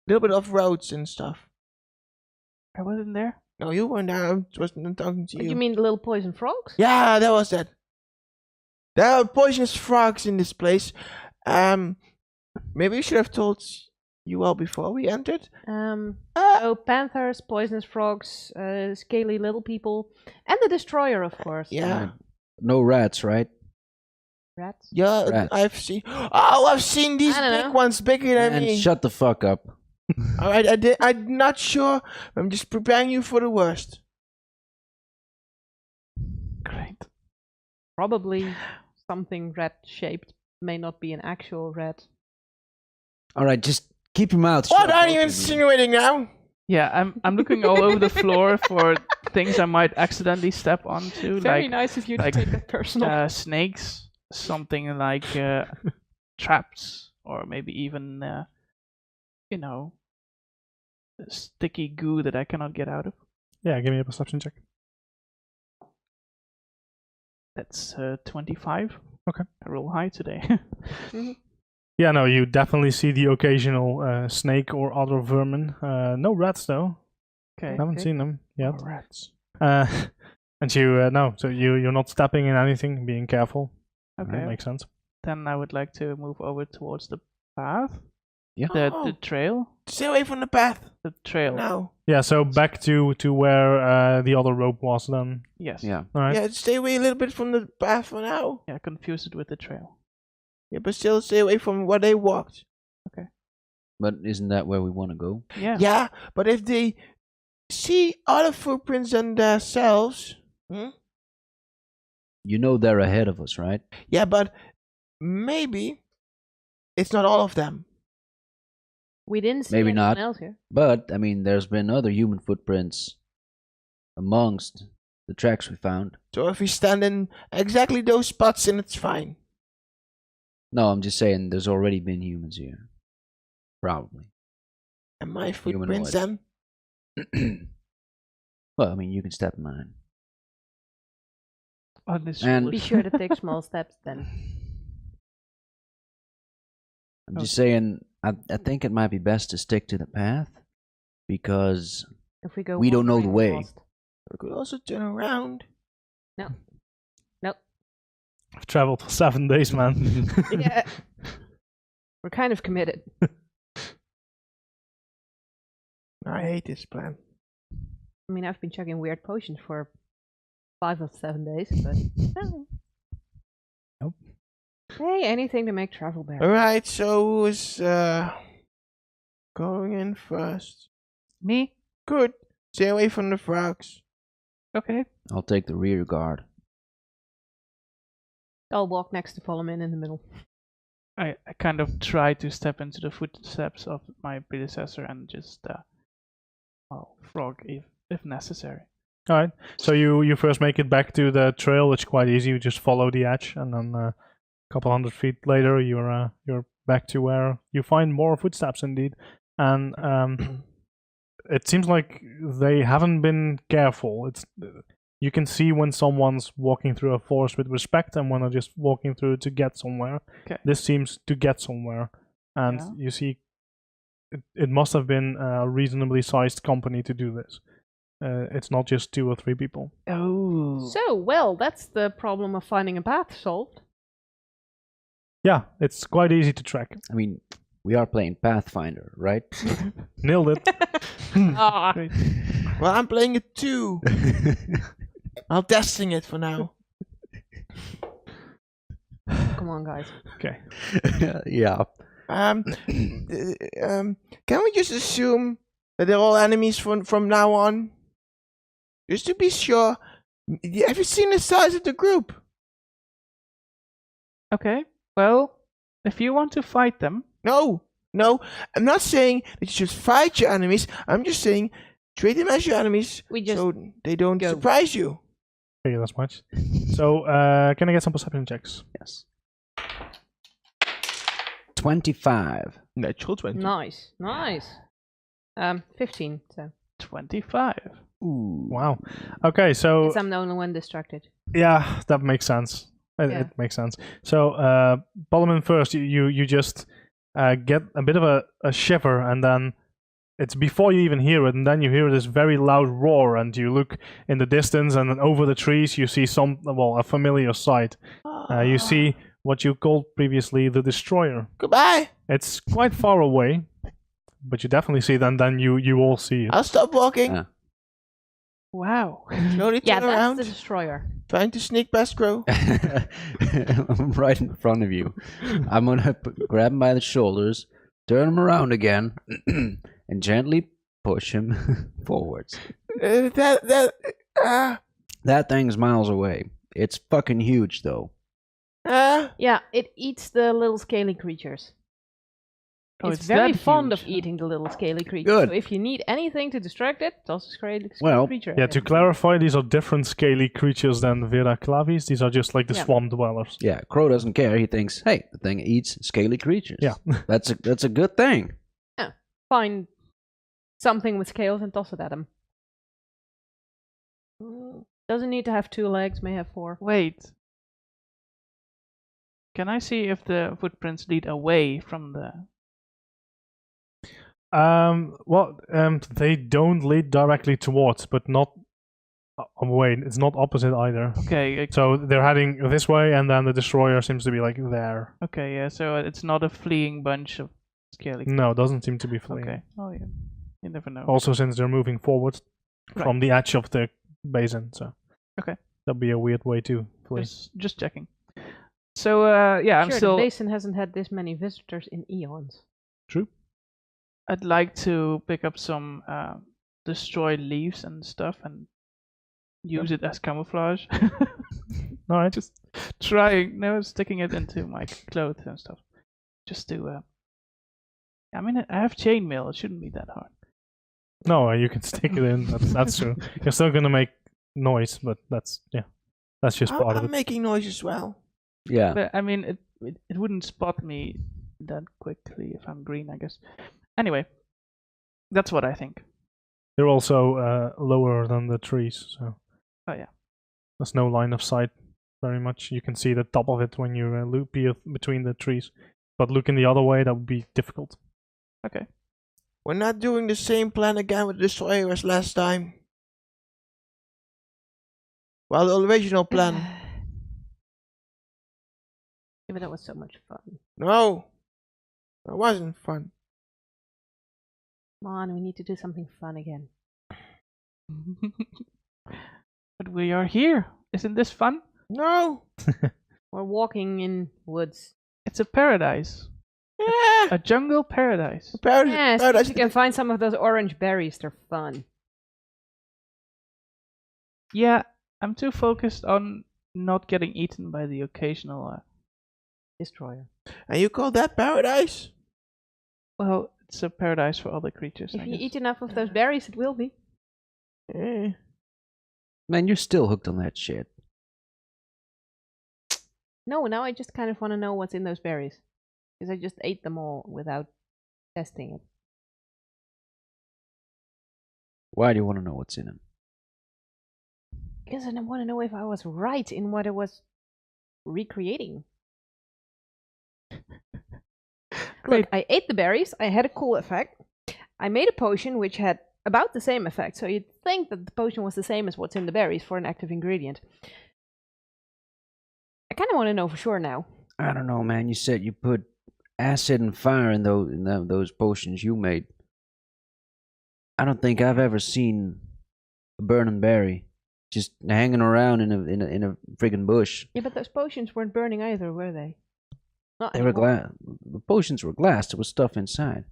A little bit of roads and stuff. I wasn't there. No, you weren't there. I wasn't talking to you. You mean the little poison frogs? Yeah, that was that. There are poisonous frogs in this place. Maybe we should have told you all before we entered. So panthers, poisonous frogs, scaly little people, and the destroyer, of course. Yeah. No rats, right? Rats. Yeah, Rats. I've seen. Oh, I've seen these I don't big know. ones, bigger than And me. shut the fuck up. All right, I'm not sure. I'm just preparing you for the worst. Great. Probably something rat-shaped. May not be an actual rat. All right, just keep your mouth What shut. are both you of insinuating now? Yeah, I'm looking all over the floor for things I might accidentally step onto, Very like nice of you like, to take that personal. snakes, something like traps, or maybe even sticky goo that I cannot get out of. Yeah, give me a perception check. That's 25. Okay. I roll high today. Yeah, no, you definitely see the occasional snake or other vermin. No rats though. Okay. Haven't seen them yet. Oh, rats. And you no, so you're not stepping in anything, being careful. Okay. That makes sense. Then I would like to move over towards the path. Yeah. The Oh. trail. Stay away from the path. The trail. No. Yeah, so back to where the other rope was then. Yes. Yeah. All right. Yeah, stay away a little bit from the path for now. Yeah, confuse it with the trail. Yeah, but still stay away from where they walked. But isn't that where we want to go? Yeah. Yeah, but if they see other footprints than themselves, You know they're ahead of us, right? yeah, but maybe it's not all of them. We didn't see Maybe anyone not. else here. But, I mean, there's been other human footprints amongst the tracks we found. So if we stand in exactly those spots, then it's fine. No, I'm just saying there's already been humans here. Probably. And my footprints Humanoid. then? Well, I mean, you can step in mine. On this And- Be sure to take small steps then. I'm just saying, I think it might be best to stick to the path because If we go We don't know the wandering, we're way. lost. We could also turn around. I've traveled for 7 days, man. Yeah. We're kind of committed. I hate this plan. I mean, I've been chugging weird potions for 5 or 7 days, but... Nope. Hey, anything to make travel better. Alright, so who's going in first? Me? Good. Stay away from the frogs. Okay. I'll take the rear guard. I'll walk next to Follow-in in the middle. I kind of try to step into the footsteps of my predecessor and just frog if necessary. All right. So you first make it back to the trail, which is quite easy. You just follow the edge, and then a couple 100 feet later, you're back to where you find more footsteps indeed, and it seems like they haven't been careful. It's you can see when someone's walking through a forest with respect, and when they're just walking through to get somewhere. Okay. This seems to get somewhere, and Yeah. you see, it must have been a reasonably sized company to do this. It's not just 2 or 3 people. Oh. So, well, that's the problem of finding a path solved. Yeah, it's quite easy to track. I mean, we are playing Pathfinder, right? Nailed it. Ah, Well, I'm playing it too. I'm testing it for now. come on, guys. Okay. Yeah. Can we just assume that they're all enemies from now on? Just to be sure. Have you seen the size of the group? Okay, well, if you want to fight them, No, I'm not saying that you should fight your enemies. I'm just saying treat them as your enemies We just so they don't go. surprise you. Figure as much. So, can I get some perception checks? Yes. 25. Natural 20. Nice. 15. So 25. Ooh. Wow. Okay, so guess I'm the only one distracted. yeah, that makes sense. Yeah. It makes sense. So, Boloman first, you just get a bit of a shiver, and then it's before you even hear it, and then you hear this very loud roar, and you look in the distance, and then over the trees you see a familiar sight. You see what you called previously the Destroyer. Goodbye. It's quite far away, but you definitely see it, and then you all see it. I'll stop walking. Yeah. Wow. Slowly Yeah, turn that's around. the destroyer. Trying to sneak past Crow. I'm right in front of you. I'm gonna grab him by the shoulders, turn him around again, and gently push him forwards. That thing's miles away. It's fucking huge, though. Yeah, it eats the little scaly creatures. Oh, it's it's very that fond of huge. eating the little scaly creatures. Good. So if you need anything to distract it, it's also scaly Well, creature. Yeah, to clarify, these are different scaly creatures than Vera clavis. These are just like the Yeah. swamp dwellers. Yeah, Crow doesn't care. He thinks, hey, the thing eats scaly creatures. Yeah. That's a good thing. Find something with scales and toss it at him. Doesn't need to have 2 legs, may have 4. Wait. Can I see if the footprints lead away from the... They don't lead directly towards, but not away. It's not opposite either. Okay, So they're heading this way, and then the destroyer seems to be like there. okay, yeah, so it's not a fleeing bunch of scaly... No, doesn't seem to be fleeing. Okay, oh yeah. You never know. Also, since they're moving forward from Right. the edge of the basin, so Okay. that'd be a weird way to flee. Just checking. So, yeah, I'm Sure, still... the basin hasn't had this many visitors in eons. True. I'd like to pick up some destroyed leaves and stuff and use it as camouflage. All right. Just trying, sticking it into my clothes and stuff. Just to, I mean, I have chainmail. It shouldn't be that hard. No, you can stick it in. That's true. You're still gonna make noise, but that's just part of I'm it. making noise as well. Yeah. But I mean, it wouldn't spot me that quickly if I'm green, I guess. Anyway, that's what I think. They're also lower than the trees, so Oh yeah. there's no line of sight very much. You can see the top of it when you loop between the trees, but looking the other way, that would be difficult. Okay. We're not doing the same plan again with the Destroyer as last time. Well, the original plan. Yeah, but that was so much fun. No. It wasn't fun. Come on, we need to do something fun again. But we are here. Isn't this fun? No. We're walking in woods. It's a paradise. Yeah. A jungle paradise. Yes, if you can find some of those orange berries, they're fun. Yeah, I'm too focused on not getting eaten by the occasional... Destroyer. And you call that paradise? well, it's a paradise for other creatures, If I you guess. eat enough of those berries, it will be. Eh. Man, you're still hooked on that shit. No, now I just kind of want to know what's in those berries. Because I just ate them all without testing it. Why do you want to know what's in them? Because I want to know if I was right in what I was recreating. Great. Look, I ate the berries, I had a cool effect. I made a potion which had about the same effect, so you'd think that the potion was the same as what's in the berries for an active ingredient. I kind of want to know for sure now. I don't know, man. You said you put acid and fire in those potions you made. I don't think I've ever seen a burning berry just hanging around in a friggin' bush. Yeah, but those potions weren't burning either, were they? Not They were anymore. glass. The potions were glass. There was stuff inside.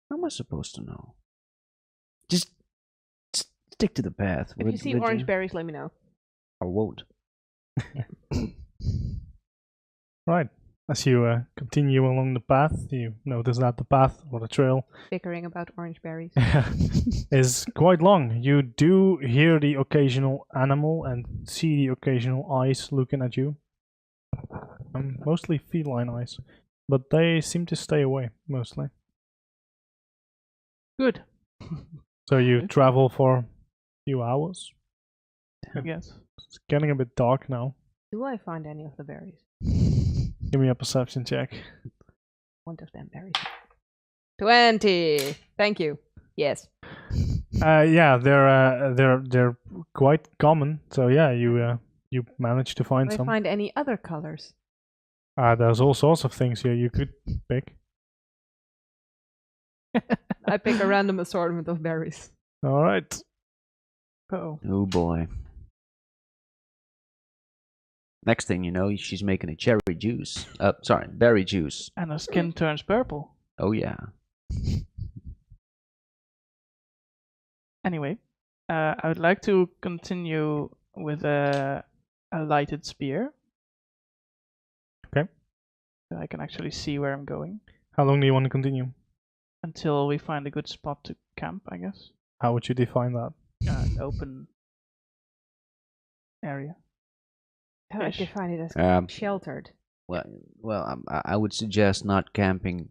How am I supposed to know? Just stick to the path. If you see orange berries, let me know. I won't. Right. As you continue along the path, you notice that the path or the trail Bickering about orange berries. is quite long. You do hear the occasional animal and see the occasional eyes looking at you. Mostly feline eyes, but they seem to stay away mostly. Good. So you travel for a few hours. I guess. It's getting a bit dark now. Do I find any of the berries? Give me a perception check. One of them berries. 20. Thank you. Yes. Yeah, they're quite common. So yeah, you managed to find Do I some. find any other colors? There's all sorts of things here you could pick. I pick a random assortment of berries. All right. Oh. Oh boy. Next thing you know, she's making a cherry juice. Berry juice. And her skin turns purple. Oh yeah. Anyway, I would like to continue with a lighted spear. Okay. So I can actually see where I'm going. How long do you want to continue? Until we find a good spot to camp, I guess. How would you define that? An open area. I Ish. define it as sheltered. Well, I would suggest not camping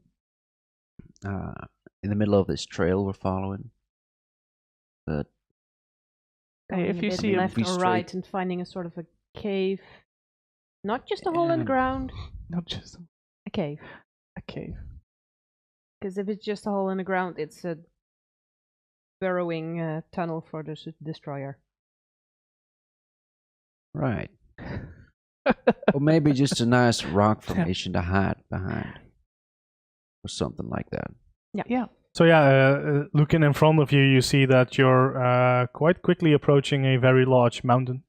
in the middle of this trail we're following. But Hey, Going if a you bit see left be or right and finding a sort of a cave. Not just a hole in the ground, not just a cave. a cave. Because if it's just a hole in the ground, it's a burrowing tunnel for the destroyer. right. Or maybe just a nice rock formation to hide behind. Or something like that. Yeah. So yeah, looking in front of you, you see that you're quite quickly approaching a very large mountain,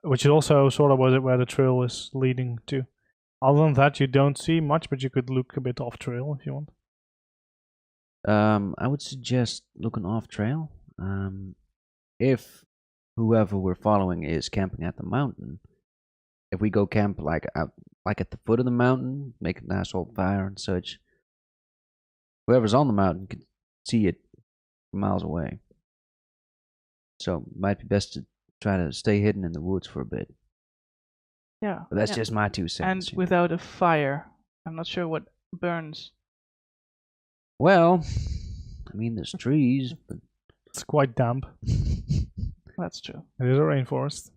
which is also sort of where the trail is leading to. Other than that, you don't see much, but you could look a bit off trail if you want. I would suggest looking off trail. If whoever we're following is camping at the mountain, if we go camp like at the foot of the mountain, make a nice old fire and such, whoever's on the mountain can see it from miles away. So it might be best to try to stay hidden in the woods for a bit. Yeah. But that's Yeah. just my 2 cents. And without a fire, I'm not sure what burns. Well, I mean, there's trees, but It's quite damp. That's true. It is a rainforest.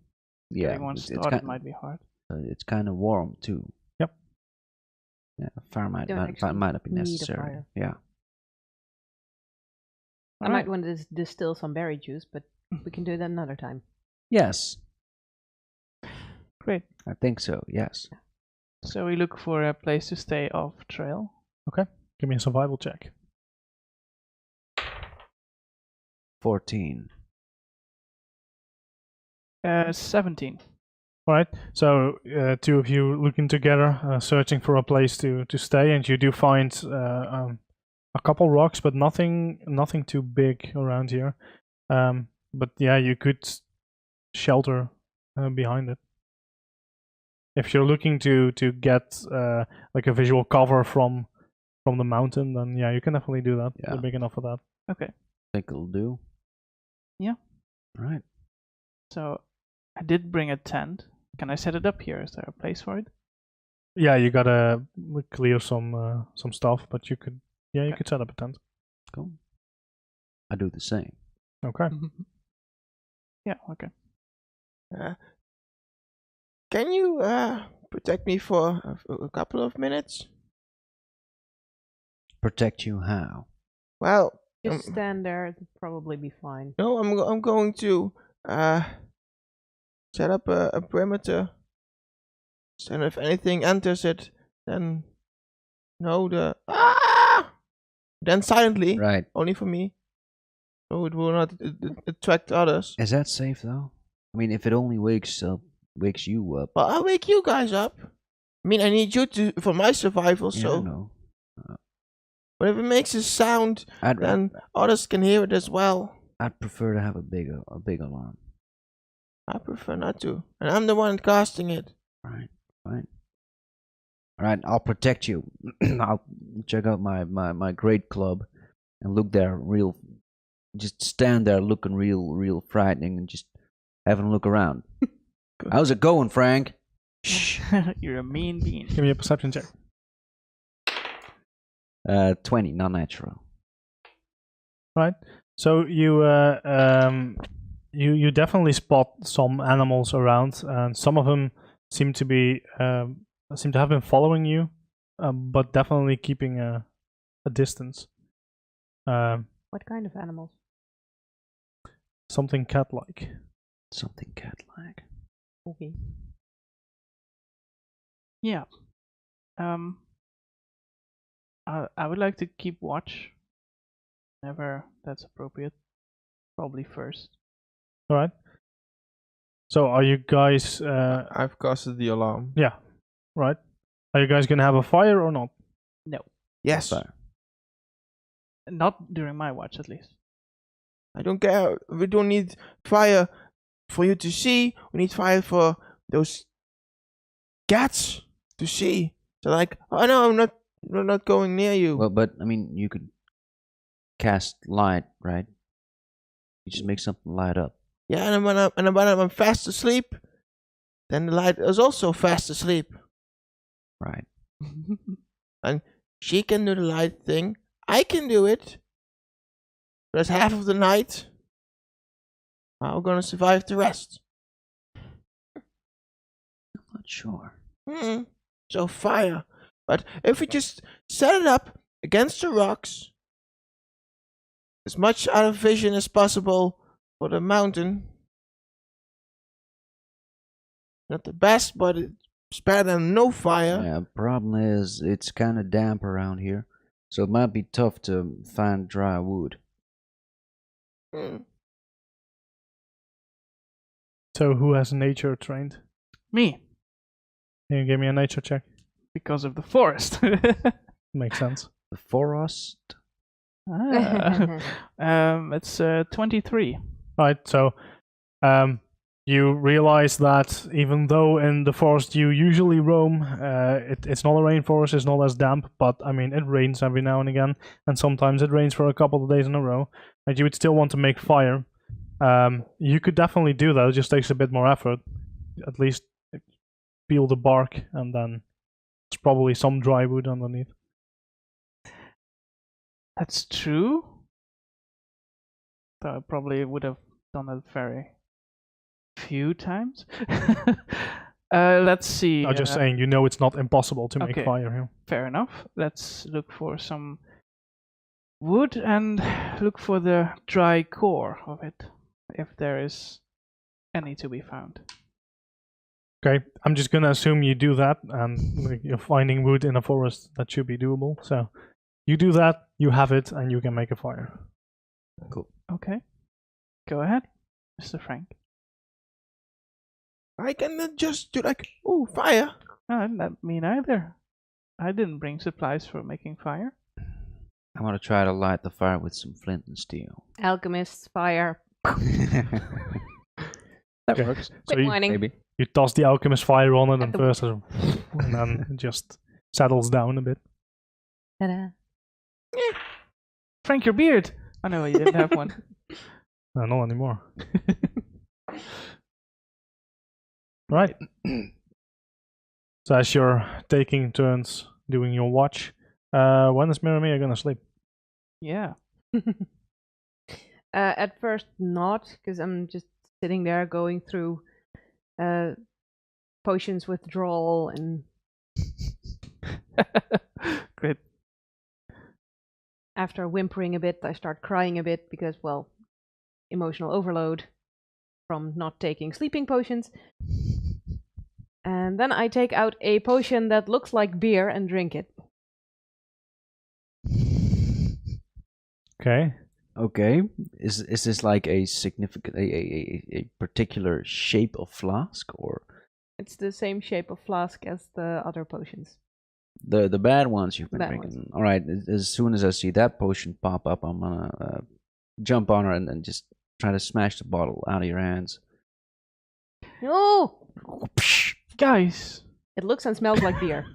yeah, Getting one started might be hard. it's kind of warm too. Yep. Yeah, a fire might Don't not actually not be need a necessary. fire. Yeah. I might want to distill some berry juice, but we can do that another time. Yes, Great. I think so. Yes. So we look for a place to stay off trail. Give me a survival check. 14. 17. All right. So two of you looking together, searching for a place to stay, and you do find a couple rocks, but nothing too big around here. But yeah, you could shelter behind it. If you're looking to get like a visual cover from the mountain, then yeah, you can definitely do that. Yeah. They're big enough for that. Okay. Think it'll do. Yeah. All right. So I did bring a tent. Can I set it up here? Is there a place for it? Yeah, you gotta clear some stuff, but you could set up a tent. Cool. I do the same. Okay. Yeah, okay. Can you protect me for a couple of minutes? Protect you how? Well, Just stand there, it'll probably be fine. no, I'm going to set up a perimeter. And if anything enters it, then then silently, Right. only for me, so it will not attract others. Is that safe though? I mean, if it only wakes you up. Well, I'll wake you guys up. I mean, I need you for my survival. Yeah, So no. But if it makes a sound, then others can hear it as well. I'd prefer to have a big alarm. I prefer not to. And I'm the one casting it. Right, fine. Alright, I'll protect you. I'll check out my great club and look there just stand there looking real frightening and just having a look around. How's it going, Frank? Shh. You're a mean bean. Give me a perception check. 20, non-natural. Right. So you you definitely spot some animals around, and some of them seem to have been following you, but definitely keeping a distance. What kind of animals? Something cat-like. Something cat-like. Okay. Yeah. I would like to keep watch whenever that's appropriate. Probably first. All right. So are you guys? I've casted the alarm. Yeah. Right. Are you guys gonna have a fire or not? No. Yes. Fire. Not during my watch, at least. I don't care. We don't need fire for you to see. We need fire for those cats to see. So like, oh no, we're not going near you. Well, but I mean, you could cast light, right? You just make something light up. Yeah, and when I'm fast asleep, then the light is also fast asleep. Right. And she can do the light thing. I can do it. That's half of the night. How are we gonna survive the rest? I'm not sure. So fire. But if we just set it up against the rocks, as much out of vision as possible for the mountain. Not the best, but it's better than no fire. Yeah, problem is it's kind of damp around here, so it might be tough to find dry wood. So who has nature trained? Me, Can you give me a nature check? because of the forest. Makes sense. The forest. It's 23. Right. So, you realize that even though in the forest you usually roam, it's not a rainforest. It's not as damp, but I mean it rains every now and again, and sometimes it rains for a couple of days in a row. And you would still want to make fire. You could definitely do that. It just takes a bit more effort. At least peel the bark, and then there's probably some dry wood underneath. That's true. So I probably would have done it very few times. Let's see. I'm just saying, you know, it's not impossible to make okay. fire here. Fair enough. Let's look for some wood and look for the dry core of it, if there is any to be found. Okay, I'm just gonna assume you do that, and like, you're finding wood in a forest. That should be doable. So you do that, you have it, and you can make a fire. Cool. Okay. Go ahead, Mr. Frank. I cannot just do like, oh, fire. Not me neither. I didn't bring supplies for making fire. I'm gonna try to light the fire with some flint and steel. Alchemist's fire. That Okay. works. So Quit whining. Maybe. you toss the alchemist fire on it, At and the- first, and then it just settles down a bit. Ta-da. Frank, your beard! Oh no, you didn't have one. Not anymore. Right. So as you're taking turns doing your watch, when is Miramia gonna sleep? Yeah. At first, not, because I'm just sitting there going through potions withdrawal, and Great. after whimpering a bit, I start crying a bit because, well, emotional overload from not taking sleeping potions. And then I take out a potion that looks like beer and drink it. Okay. Okay. Is this like a significant a particular shape of flask or? It's the same shape of flask as the other potions. The bad ones you've been Bad drinking. All right. As soon as I see that potion pop up, I'm gonna jump on her and just try to smash the bottle out of your hands. No! Guys, It looks and smells like beer.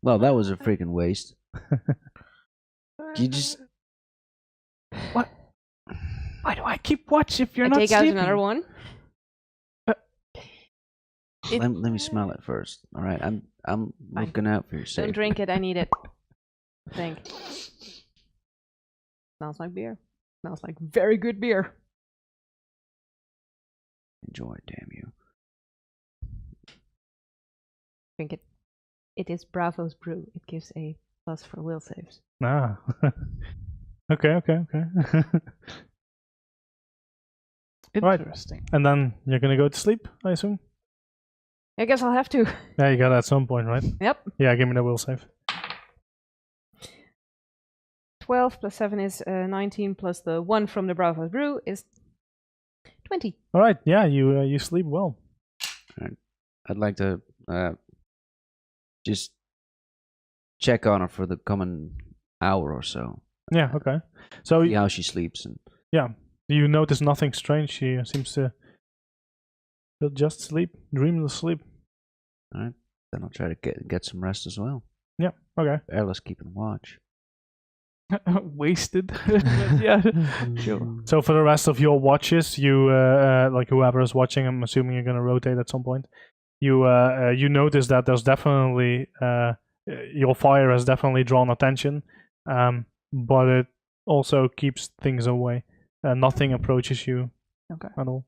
Well, that was a freaking waste. You just what? Why do I keep watch if you're I not take out sleeping? another one. let me smell it first. All right. I'm looking out for your safety. Don't drink it, I need it. I think. Smells like beer. Smells like very good beer. Enjoy, damn you. Drink it. It is Bravo's brew. It gives a plus for will saves. Ah. Okay. Right. Interesting. And then you're gonna go to sleep, I assume? I guess I'll have to. Yeah, you got it at some point, right? Yep. Yeah, give me the will save. 12 plus 7 is 19 plus the 1 from the Bravo's brew is 20. All right. Yeah, you sleep well. I'd like to just check on her for the coming hour or so. Yeah. Okay. So See how she sleeps and you notice nothing strange. She seems to just sleep, dreamless sleep. all right. Then I'll try to get some rest as well. Yeah. Okay. Erla's keeping watch. Wasted. Yeah, sure. So for the rest of your watches, you like whoever is watching, I'm assuming you're gonna rotate at some point. You notice that there's definitely your fire has definitely drawn attention, but it also keeps things away. Nothing approaches you Okay, at all,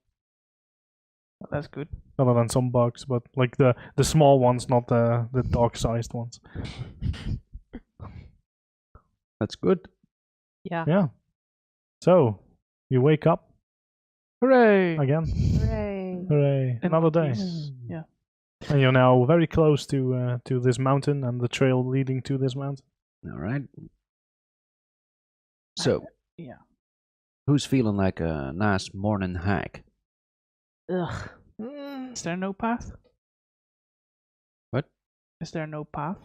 well, that's good. other than some bugs, but like the small ones, not the dog-sized ones. That's good. Yeah. Yeah. So you wake up Hooray! again. Hooray. Hooray! In Another one day. piece. Yeah. And you're now very close to this mountain and the trail leading to this mountain. All right. So, Yeah. who's feeling like a nice morning hike? Ugh. Is there no path? What? Is there no path?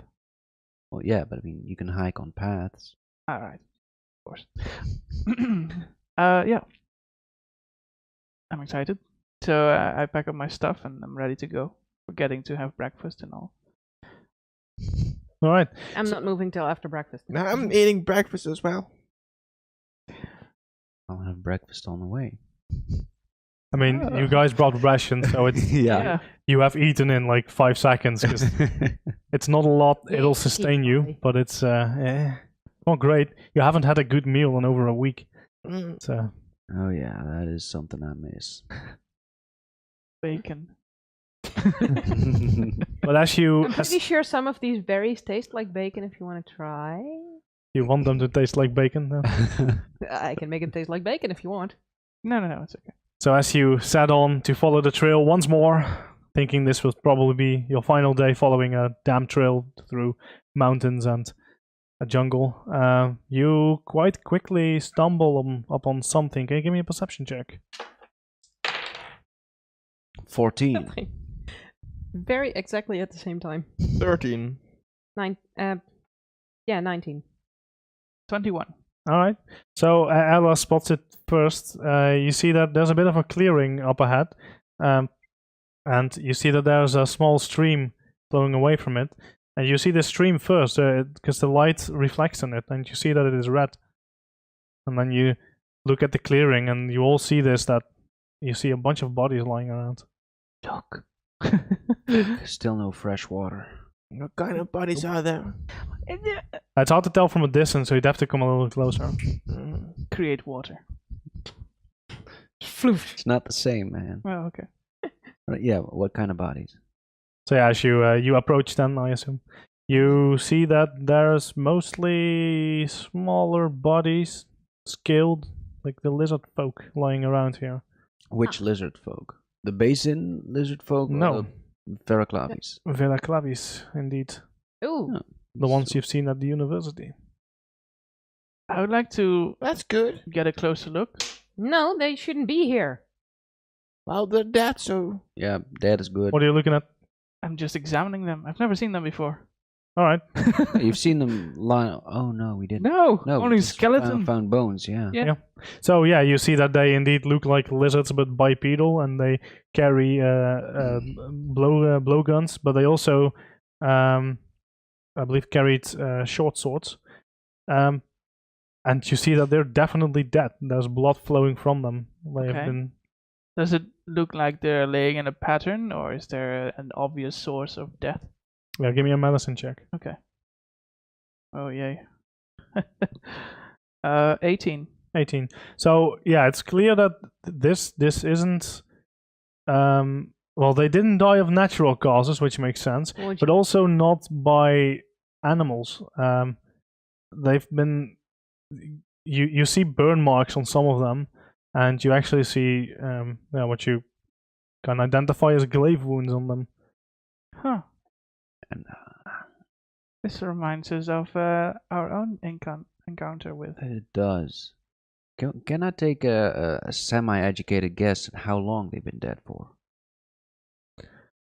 Well, yeah, but I mean, you can hike on paths. All right, of course. Yeah. I'm excited. So I pack up my stuff and I'm ready to go. Forgetting to have breakfast and all. All right. I'm not moving till after breakfast. Now I'm eating breakfast as well. I'll have breakfast on the way. I mean, you guys brought rations, so it's Yeah. you have eaten in like 5 seconds. 'Cause it's not a lot. It'll sustain you, but it's not great. You haven't had a good meal in over a week. Mm. So Oh yeah, that is something I miss. Bacon. but as you I'm pretty sure some of these berries taste like bacon if you want to try. you want them to taste like bacon, then. I can make them taste like bacon if you want. No, it's okay. So as you set on to follow the trail once more, thinking this will probably be your final day following a damn trail through mountains and a jungle, you quite quickly stumble upon something. Can you give me a perception check? 14. Very exactly at the same time. 13. 19. 21. All right. So Ella spots it first. You see that there's a bit of a clearing up ahead, and you see that there's a small stream flowing away from it. And you see the stream first because the light reflects on it, and you see that it is red. And then you look at the clearing, and you all see this, that you see a bunch of bodies lying around. Look. Still no fresh water. What kind of bodies are there? It's hard to tell from a distance, so you'd have to come a little closer. Mm. Create water. It's not the same, man. Well, okay. Right, yeah, what kind of bodies? So yeah, as you approach them, I assume, you see that there's mostly smaller bodies, scaled, like the lizard folk lying around here. Which lizard folk? The basin lizard folk? No. Or the Ferroclavis? Velaclavis, indeed. Ooh. Oh. The ones you've seen at the university. I would like to That's good. get a closer look. No, they shouldn't be here. Well, they're dead, so Yeah, that is good. What are you looking at? I'm just examining them. I've never seen them before. All right. You've seen them lie. Oh no, we didn't. No, No, we only just skeleton. Found bones. Yeah. Yeah. So yeah, you see that they indeed look like lizards, but bipedal, and they carry blowguns. But they also, I believe, carried short swords. And you see that they're definitely dead. There's blood flowing from them. They have Okay. been. Does it look like they're laying in a pattern, or is there an obvious source of death? Yeah, give me a medicine check. Okay. Oh yay. 18. 18. So yeah, it's clear that this isn't. Well, they didn't die of natural causes, which makes sense, but also not by animals. They've been. You see burn marks on some of them, and you actually see what you can identify as glaive wounds on them. Huh. And This reminds us of our own encounter with. it does. Can I take a semi-educated guess at how long they've been dead for?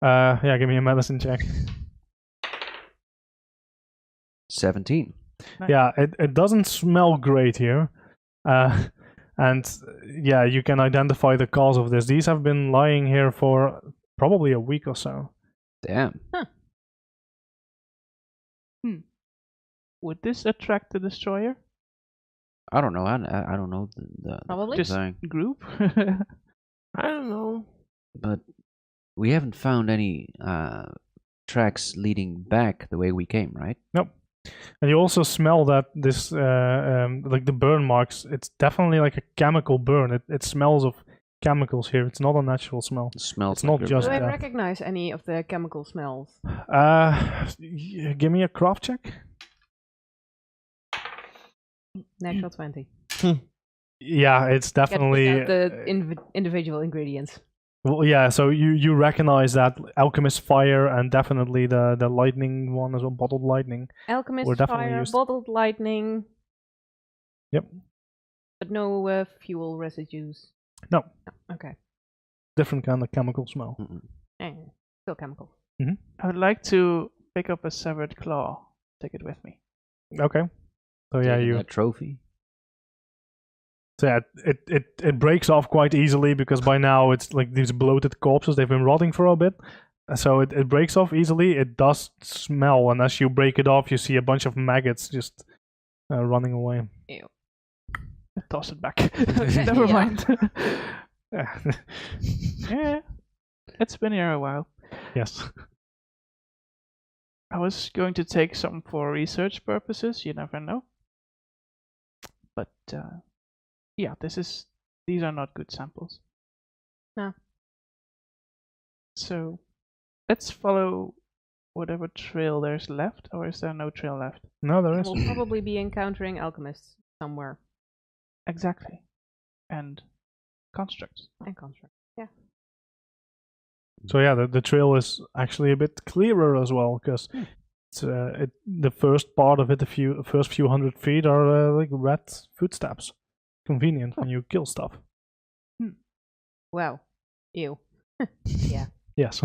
Yeah, give me a medicine check. 17. Nice. Yeah, it doesn't smell great here. And yeah, you can identify the cause of this. These have been lying here for probably a week or so. Damn. Would this attract the destroyer? I don't know. I don't know the Probably. Just thing. group? I don't know. But we haven't found any tracks leading back the way we came, right? Nope. And you also smell that this, like the burn marks, it's definitely like a chemical burn. It smells of chemicals here. It's not a natural smell. It smells It's like not just Do I that. recognize any of the chemical smells? Give me a craft check. Natural 20. Yeah, it's Get definitely. the individual ingredients. Well, yeah, so you recognize that alchemist fire and definitely the lightning one as well, bottled lightning. Alchemist Were definitely fire, used. bottled lightning. Yep. But no fuel residues. No. Okay. Different kind of chemical smell. Mm-mm. Still chemical. I would like to pick up a severed claw. Take it with me. Okay. So yeah, Taking you. that trophy. So yeah, it breaks off quite easily because by now it's like these bloated corpses. They've been rotting for a bit. So it breaks off easily. It does smell, and as you break it off, you see a bunch of maggots just running away. Ew. Toss it back. Never Yeah. mind. Yeah. It's been here a while. Yes. I was going to take some for research purposes, you never know. But yeah, these are not good samples. No. So let's follow whatever trail there's left, or is there no trail left? No, there is. We'll probably be encountering alchemists somewhere. Exactly. And constructs. And construct. Yeah. So yeah, the trail is actually a bit clearer as well because it's the first part of it, the first few hundred feet are like red footsteps. Convenient when you kill stuff. Wow. Ew. Yeah. Yes.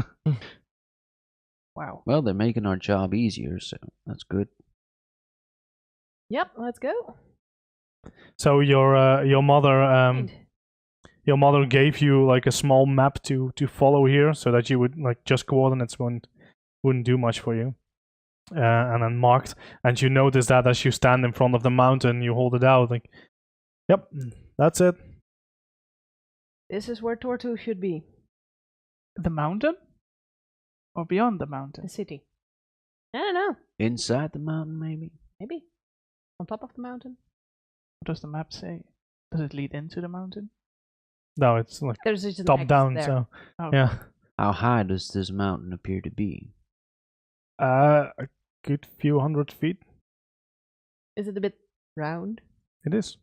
Wow. Well, they're making our job easier, so that's good. Yep, let's go. So your mother Find. your mother gave you like a small map to follow here, so that you would like just coordinates wouldn't do much for you. And then marked, and you notice that as you stand in front of the mountain, you hold it out like, yep, that's it. This is where Tortu should be. The mountain? Or beyond the The mountain? city. I don't know. Inside the mountain, maybe? Maybe. On top of the mountain. What does the map say? Does it lead into the mountain? No, it's like There's just an top X down. there. So Oh. yeah, How high does this mountain appear to be? a good few hundred feet. Is it a bit round? It is.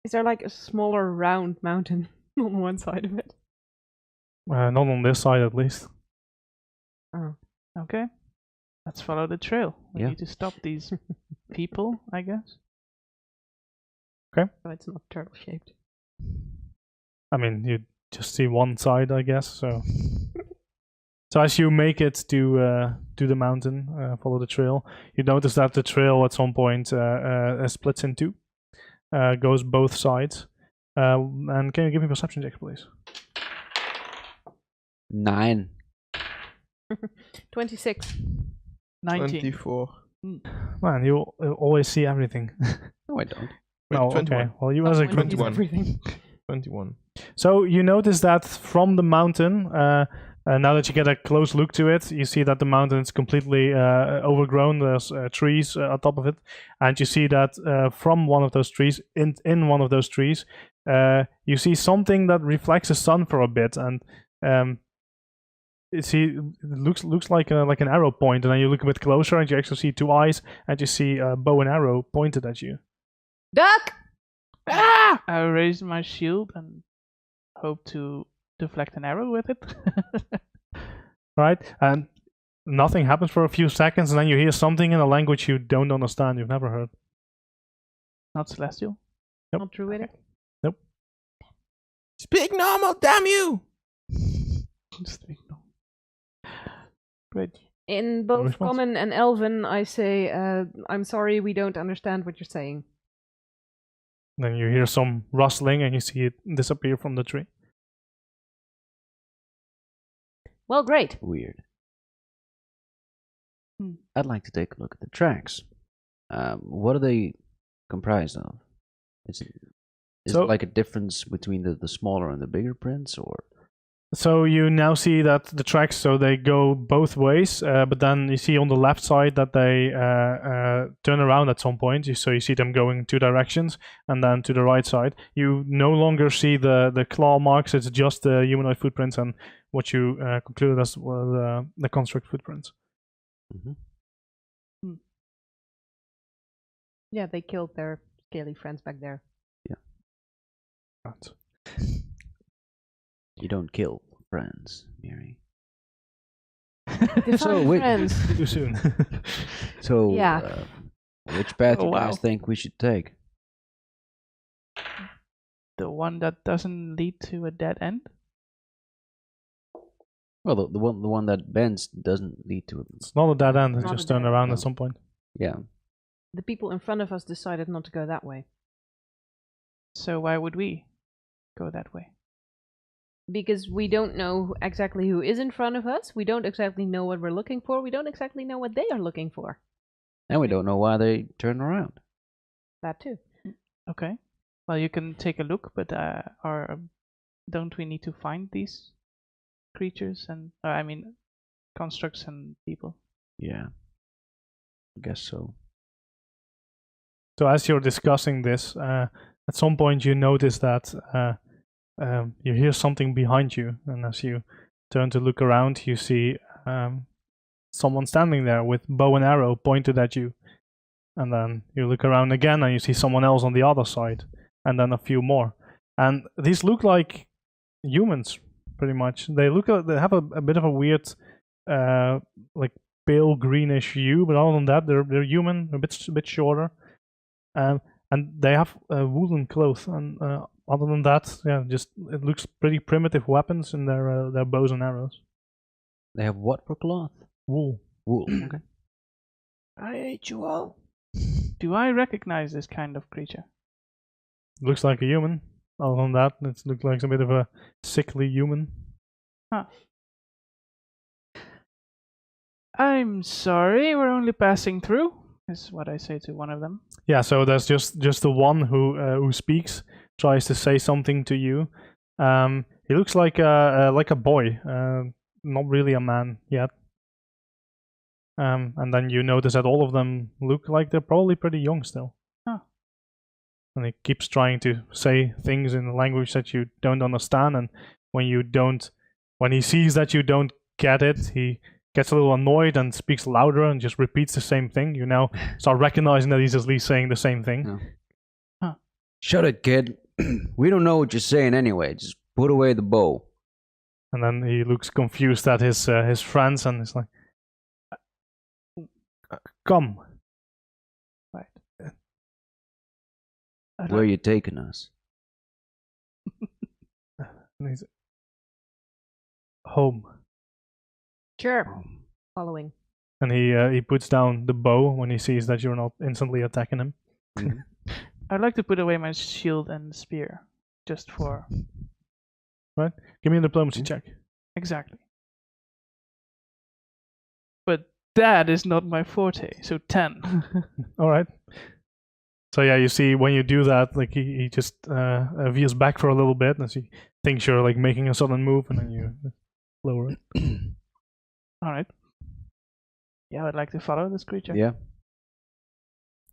Is there like a smaller round mountain on one side of it? Not on this side, at least. Oh. Okay. Let's follow the trail. We Yeah. need to stop these people, I guess. So it's not turtle shaped. I mean, you just see one side, I guess. So So as you make it to the mountain, follow the trail, you notice that the trail at some point splits in two, goes both sides. And can you give me a perception check, please? 9. 26. 19. 24. Man, you always see everything. No, I don't. Wait, Oh, 21. okay. Well, you as a group. 21. Everything. 21. So you notice that from the mountain, now that you get a close look to it, you see that the mountain is completely overgrown. There's trees on top of it, and you see that from one of those trees, in one of those trees, you see something that reflects the sun for a bit, and it looks like an arrow point, and then you look a bit closer, and you actually see two eyes, and you see a bow and arrow pointed at you. Duck! Ah! I raise my shield and hope to deflect an arrow with it. Right? And nothing happens for a few seconds, and then you hear something in a language you don't understand, you've never heard. Not celestial. Nope. Not druidic. Speak normal, damn you! Just ignore. Great. In both response? common and elven, I say, I'm sorry, we don't understand what you're saying. Then you hear some rustling, and you see it disappear from the tree. Well, great. Weird. Hmm. I'd like to take a look at the tracks. What are they comprised of? Is So- it like a difference between the smaller and the bigger prints, or? So you now see that the tracks, so they go both ways, but then you see on the left side that they turn around at some point. So you see them going in two directions, and then to the right side, you no longer see the claw marks. It's just the humanoid footprints and what you concluded as the construct footprints. Mm-hmm. Yeah, they killed their scaly friends back there. Right. You don't kill friends, Miri. Define So, wait. friends. Too soon. So, Yeah. which path Oh, do you guys wow. think we should take? The one that doesn't lead to a dead end? Well, the one that bends doesn't lead to it. It's not a dead end. It's Not a just turn dead around end. at some point. Yeah. The people in front of us decided not to go that way. So why would we go that way? Because we don't know exactly who is in front of us. We don't exactly know what we're looking for. We don't exactly know what they are looking for. And we don't know why they turn around. That too. Okay. Well, you can take a look, but don't we need to find these creatures and constructs and people? Yeah. I guess so. So as you're discussing this, at some point you notice that you hear something behind you, and as you turn to look around, you see someone standing there with bow and arrow pointed at you. And then you look around again, and you see someone else on the other side, and then a few more. And these look like humans, pretty much. They have a bit of a weird, like pale greenish hue, but other than that, they're human, a bit shorter. And they have woolen clothes, and other than that, yeah, just it looks pretty primitive weapons in their bows and arrows. They have what for cloth? Wool. Wool. Okay. I hate you all. Do I recognize this kind of creature? Looks like a human. Other than that, it looks like a bit of a sickly human. Huh. I'm sorry, we're only passing through, is what I say to one of them. Yeah, so there's just the one who speaks, tries to say something to you. He looks like a boy, not really a man yet. And then you notice that all of them look like they're probably pretty young still. Huh. And he keeps trying to say things in a language that you don't understand, and when he sees that you don't get it, he gets a little annoyed and speaks louder and just repeats the same thing. You now start recognizing that he's at least saying the same thing. No. Huh. Shut it, kid. We don't know what you're saying anyway. Just put away the bow. And then he looks confused at his friends, and he's like, "Come." Right. Where are you taking us? And he's home. Sure. Following. And he puts down the bow when he sees that you're not instantly attacking him. Mhm. I'd like to put away my shield and spear, just for Give me a diplomacy check. exactly. But that is not my forte, so 10. All right. So yeah, you see when you do that, like he just veers back for a little bit as he thinks you're like making a sudden move, and then you lower it. All right. Yeah, I'd like to follow this creature. Yeah.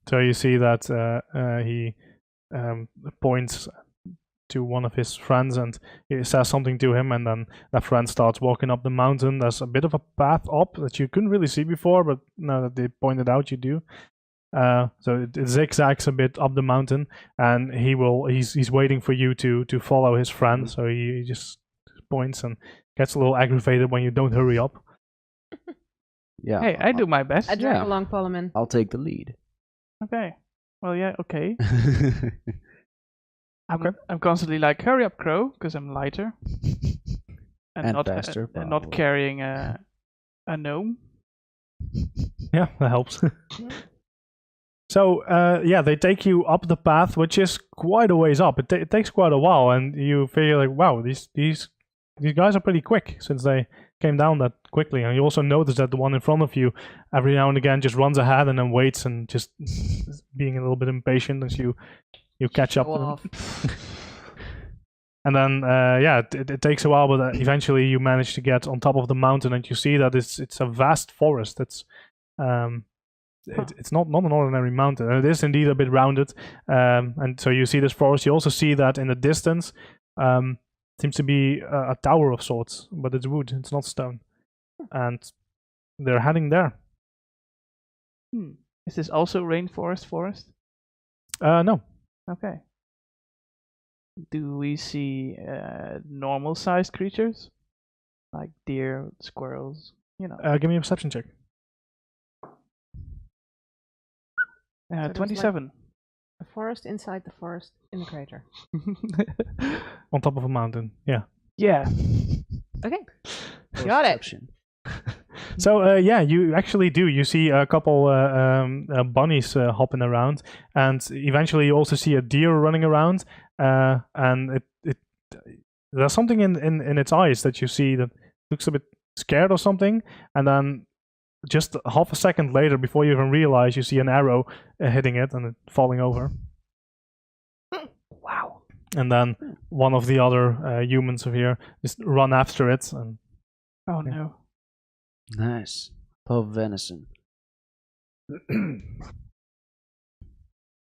So you see that he points to one of his friends and he says something to him, and then that friend starts walking up the mountain. There's a bit of a path up that you couldn't really see before, but now that they pointed out, you do. So it zigzags a bit up the mountain, and he's waiting for you to follow his friend. So he just points and gets a little aggravated when you don't hurry up. Yeah. Hey, I do my best. I drag Yeah. along Poleman. I'll take the lead. Okay. Well, yeah, okay. Okay. I'm constantly like, hurry up, Crow, because I'm lighter. And not, faster, and not probably. carrying a gnome. Yeah, that helps. So yeah, they take you up the path, which is quite a ways up. It takes quite a while, and you feel like, wow, these guys are pretty quick since they came down that quickly. And you also notice that the one in front of you, every now and again, just runs ahead and then waits and just being a little bit impatient as you catch up Show to them. off. And then yeah, it takes a while, but eventually you manage to get on top of the mountain, and you see that it's a vast forest. It's not an ordinary mountain. It is indeed a bit rounded, and so you see this forest. You also see that in the distance seems to be a tower of sorts, but it's wood. It's not stone, and they're heading there. Is this also rainforest forest? No. Okay. Do we see normal sized creatures? Like deer, squirrels, you know. Give me a perception check. there's 27. A forest inside the forest in the crater. On top of a mountain. Yeah. Yeah. Okay. Got it. Perception. So yeah, you actually do. You see a couple bunnies hopping around, and eventually you also see a deer running around. And it there's something in its eyes that you see that looks a bit scared or something. And then just half a second later, before you even realize, you see an arrow hitting it and it falling over. Wow. And then one of the other humans of here just run after it. And Oh Yeah. no. Nice. Pub venison.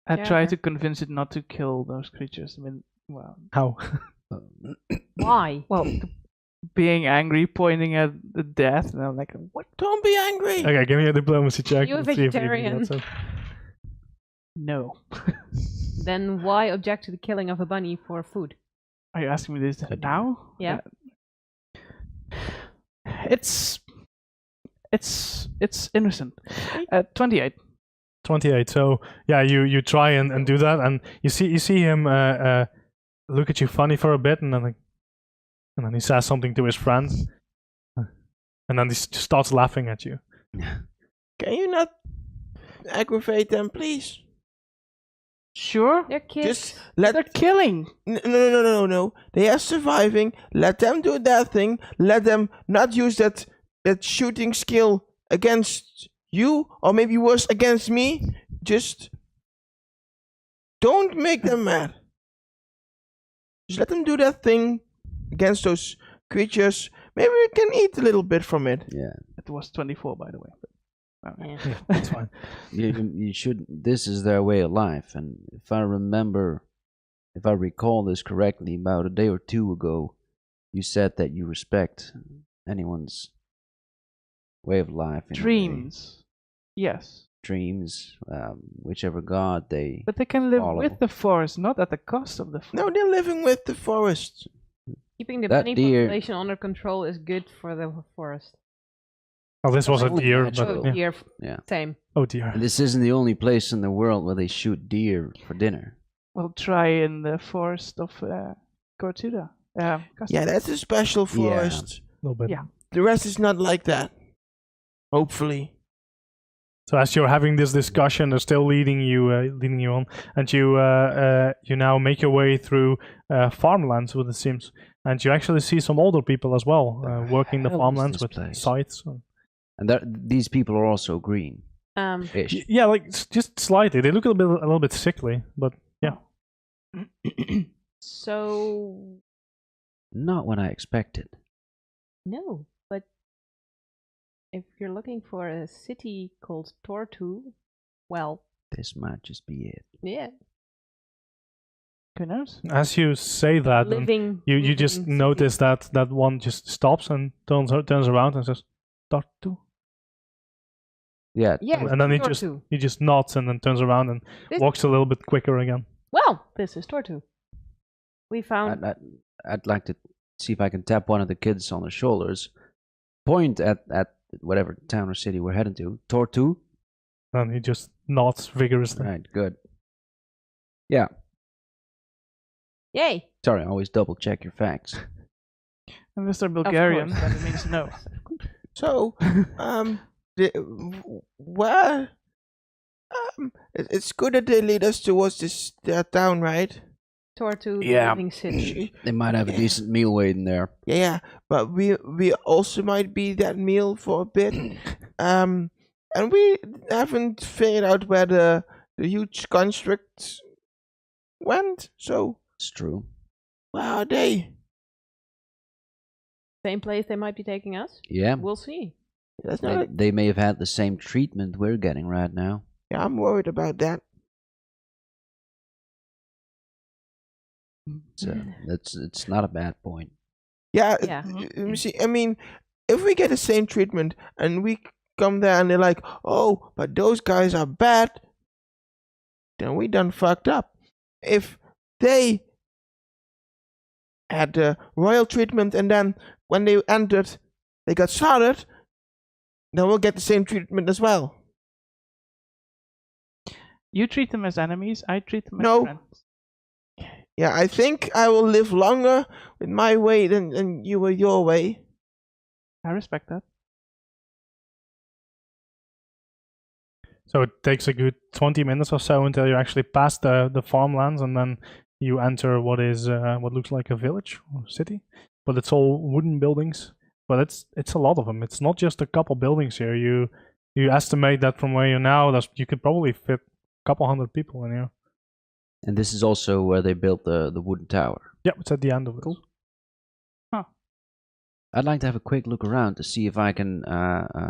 I Yeah, try okay. to convince it not to kill those creatures. I mean, well, how? Why? well, being angry, pointing at the death, and I'm like, what? Don't be angry. Okay, give me a diplomacy check. You a Let's see if you can vegetarian? get some. No. Then why object to the killing of a bunny for food? Are you asking me this now? Yeah. It's innocent. 28. 28. So yeah, you try and do that, and you see him look at you funny for a bit, and then he says something to his friend, and then he just starts laughing at you. Can you not aggravate them, please? Sure. They're kids. Just let They're killing. No. They are surviving. Let them do their thing. Let them not use that shooting skill against you, or maybe worse, against me. Just don't make them mad. Just let them do their thing against those creatures. Maybe we can eat a little bit from it. Yeah. It was 24, by the way. Yeah. Yeah, that's fine. You should. This is their way of life, and if I recall this correctly, about a day or two ago, you said that you respect anyone's way of life. in a way. Dreams. Yes. Dreams, whichever god they. But they can live Follow. with the forest, not at the cost of the forest. No, they're living with the forest. Keeping the That bunny deer- population under control is good for the forest. Oh, this was a Only deer, natural. but Oh, yeah. deer. Yeah. Same. Oh dear. And this isn't the only place in the world where they shoot deer for dinner. We'll try in the forest of Gortuda. Yeah, that's a special forest. A little bit. Yeah. the rest is not like that. Hopefully. So as you're having this discussion, they're still leading you on, and you now make your way through farmlands, what it seems, and you actually see some older people as well working the hell is farmlands this with place? scythes. And these people are also green. Ish. Yeah, like just slightly. They look a little bit sickly, but yeah. So Not what I expected. no, but if you're looking for a city called Tortu, well, This might just be it. yeah, Who knows? As you say that, you just living notice that one just stops and turns around and says, "Tartu," Yeah. Yeah, and then Tortu. he just nods and then turns around and This- walks a little bit quicker again. Well, this is Tortu. We found. I'd like to see if I can tap one of the kids on the shoulders, point at whatever town or city we're heading to. Tortu? And he just nods vigorously. Right, good. Yeah, Yay! sorry, always double check your facts. And Mr. Bulgarian, course. then it means no. So, where? It's good that they lead us towards their town, right? Tortu, the Yeah. living city. They might have a decent meal waiting there. Yeah, but we also might be that meal for a bit. And we haven't figured out where the huge constructs went. So It's true. where are they? Same place they might be taking us. Yeah, We'll see. That's they, not. they may have had the same treatment we're getting right now. Yeah, I'm worried about that. So it's not a bad point. Yeah. Yeah. You see, I mean, if we get the same treatment and we come there and they're like, "Oh, but those guys are bad," then we done fucked up. If they had the royal treatment and then when they entered, they got slaughtered, then we'll get the same treatment as well. You treat them as enemies, I treat them as No. friends. Yeah, I think I will live longer with my way than you with your way. I respect that. So it takes a good 20 minutes or so until you actually pass the farmlands, and then you enter what looks like a village or city, but it's all wooden buildings. But it's a lot of them. It's not just a couple buildings here. You estimate that from where you're now, you could probably fit a couple hundred people in here. And this is also where they built the wooden tower. Yep, it's at the end of it. I'd like to have a quick look around to see if I can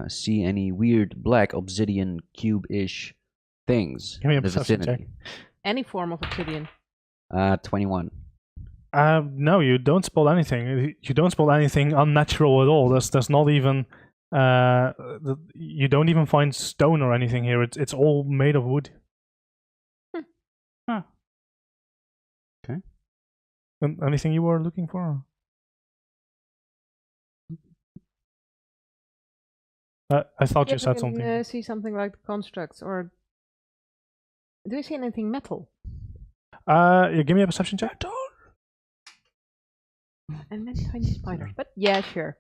see any weird black obsidian cube-ish things Give me a in the perception vicinity. Any form of obsidian. 21. No, you don't spot anything. You don't spot anything unnatural at all. There's not even you don't even find stone or anything here. It's all made of wood. Huh. Okay. Anything you were looking for? I thought you If we said can, something. see something like the constructs, or do we see anything metal? Yeah, give me a perception check. And then tiny spiders. But yeah, sure.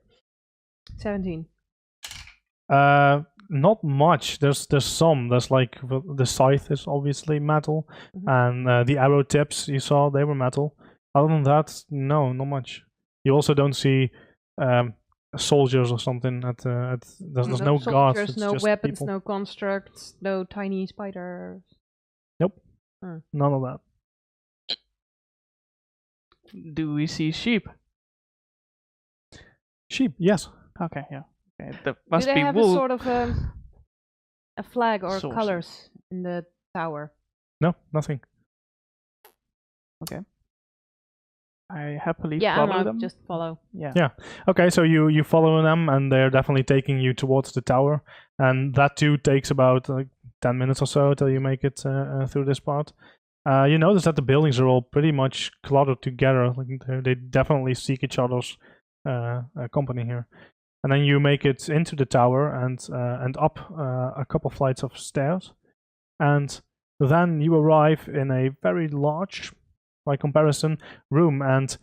17. Not much. There's some. There's like the scythe is obviously metal, and the arrow tips you saw, they were metal. Other than that, no, not much. You also don't see soldiers or something. There's no guards. soldiers, It's no just weapons, people. no constructs, no tiny spiders. None of that. Do we see sheep? Sheep, yes. Okay, yeah. Okay, that Do must they be have wool. a sort of a flag or Source. colors in the tower? No, nothing. I happily Yeah, follow I'll them. just follow. Yeah. Okay, so you follow them, and they're definitely taking you towards the tower, and that too takes about 10 minutes or so till you make it through this part. You notice that the buildings are all pretty much cluttered together. Like they definitely seek each other's company here. And then you make it into the tower and up a couple flights of stairs, and then you arrive in a very large, by comparison, room. And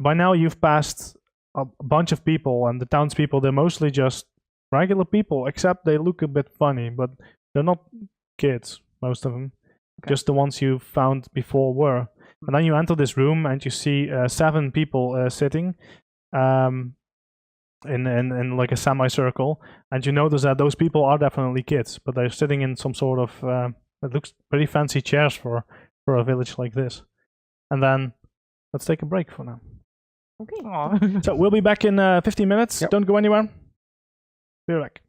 by now you've passed a bunch of people, and the townspeople, they're mostly just regular people, except they look a bit funny, but they're not kids, most of them. Okay. Just the ones you found before were. And then you enter this room and you see 7 people sitting in like a semicircle, and you notice that those people are definitely kids, but they're sitting in some sort of it looks pretty fancy chairs for a village like this. And then let's take a break for now. Okay. Aw. So we'll be back in 15 minutes. Yep. Don't go anywhere. Be right back.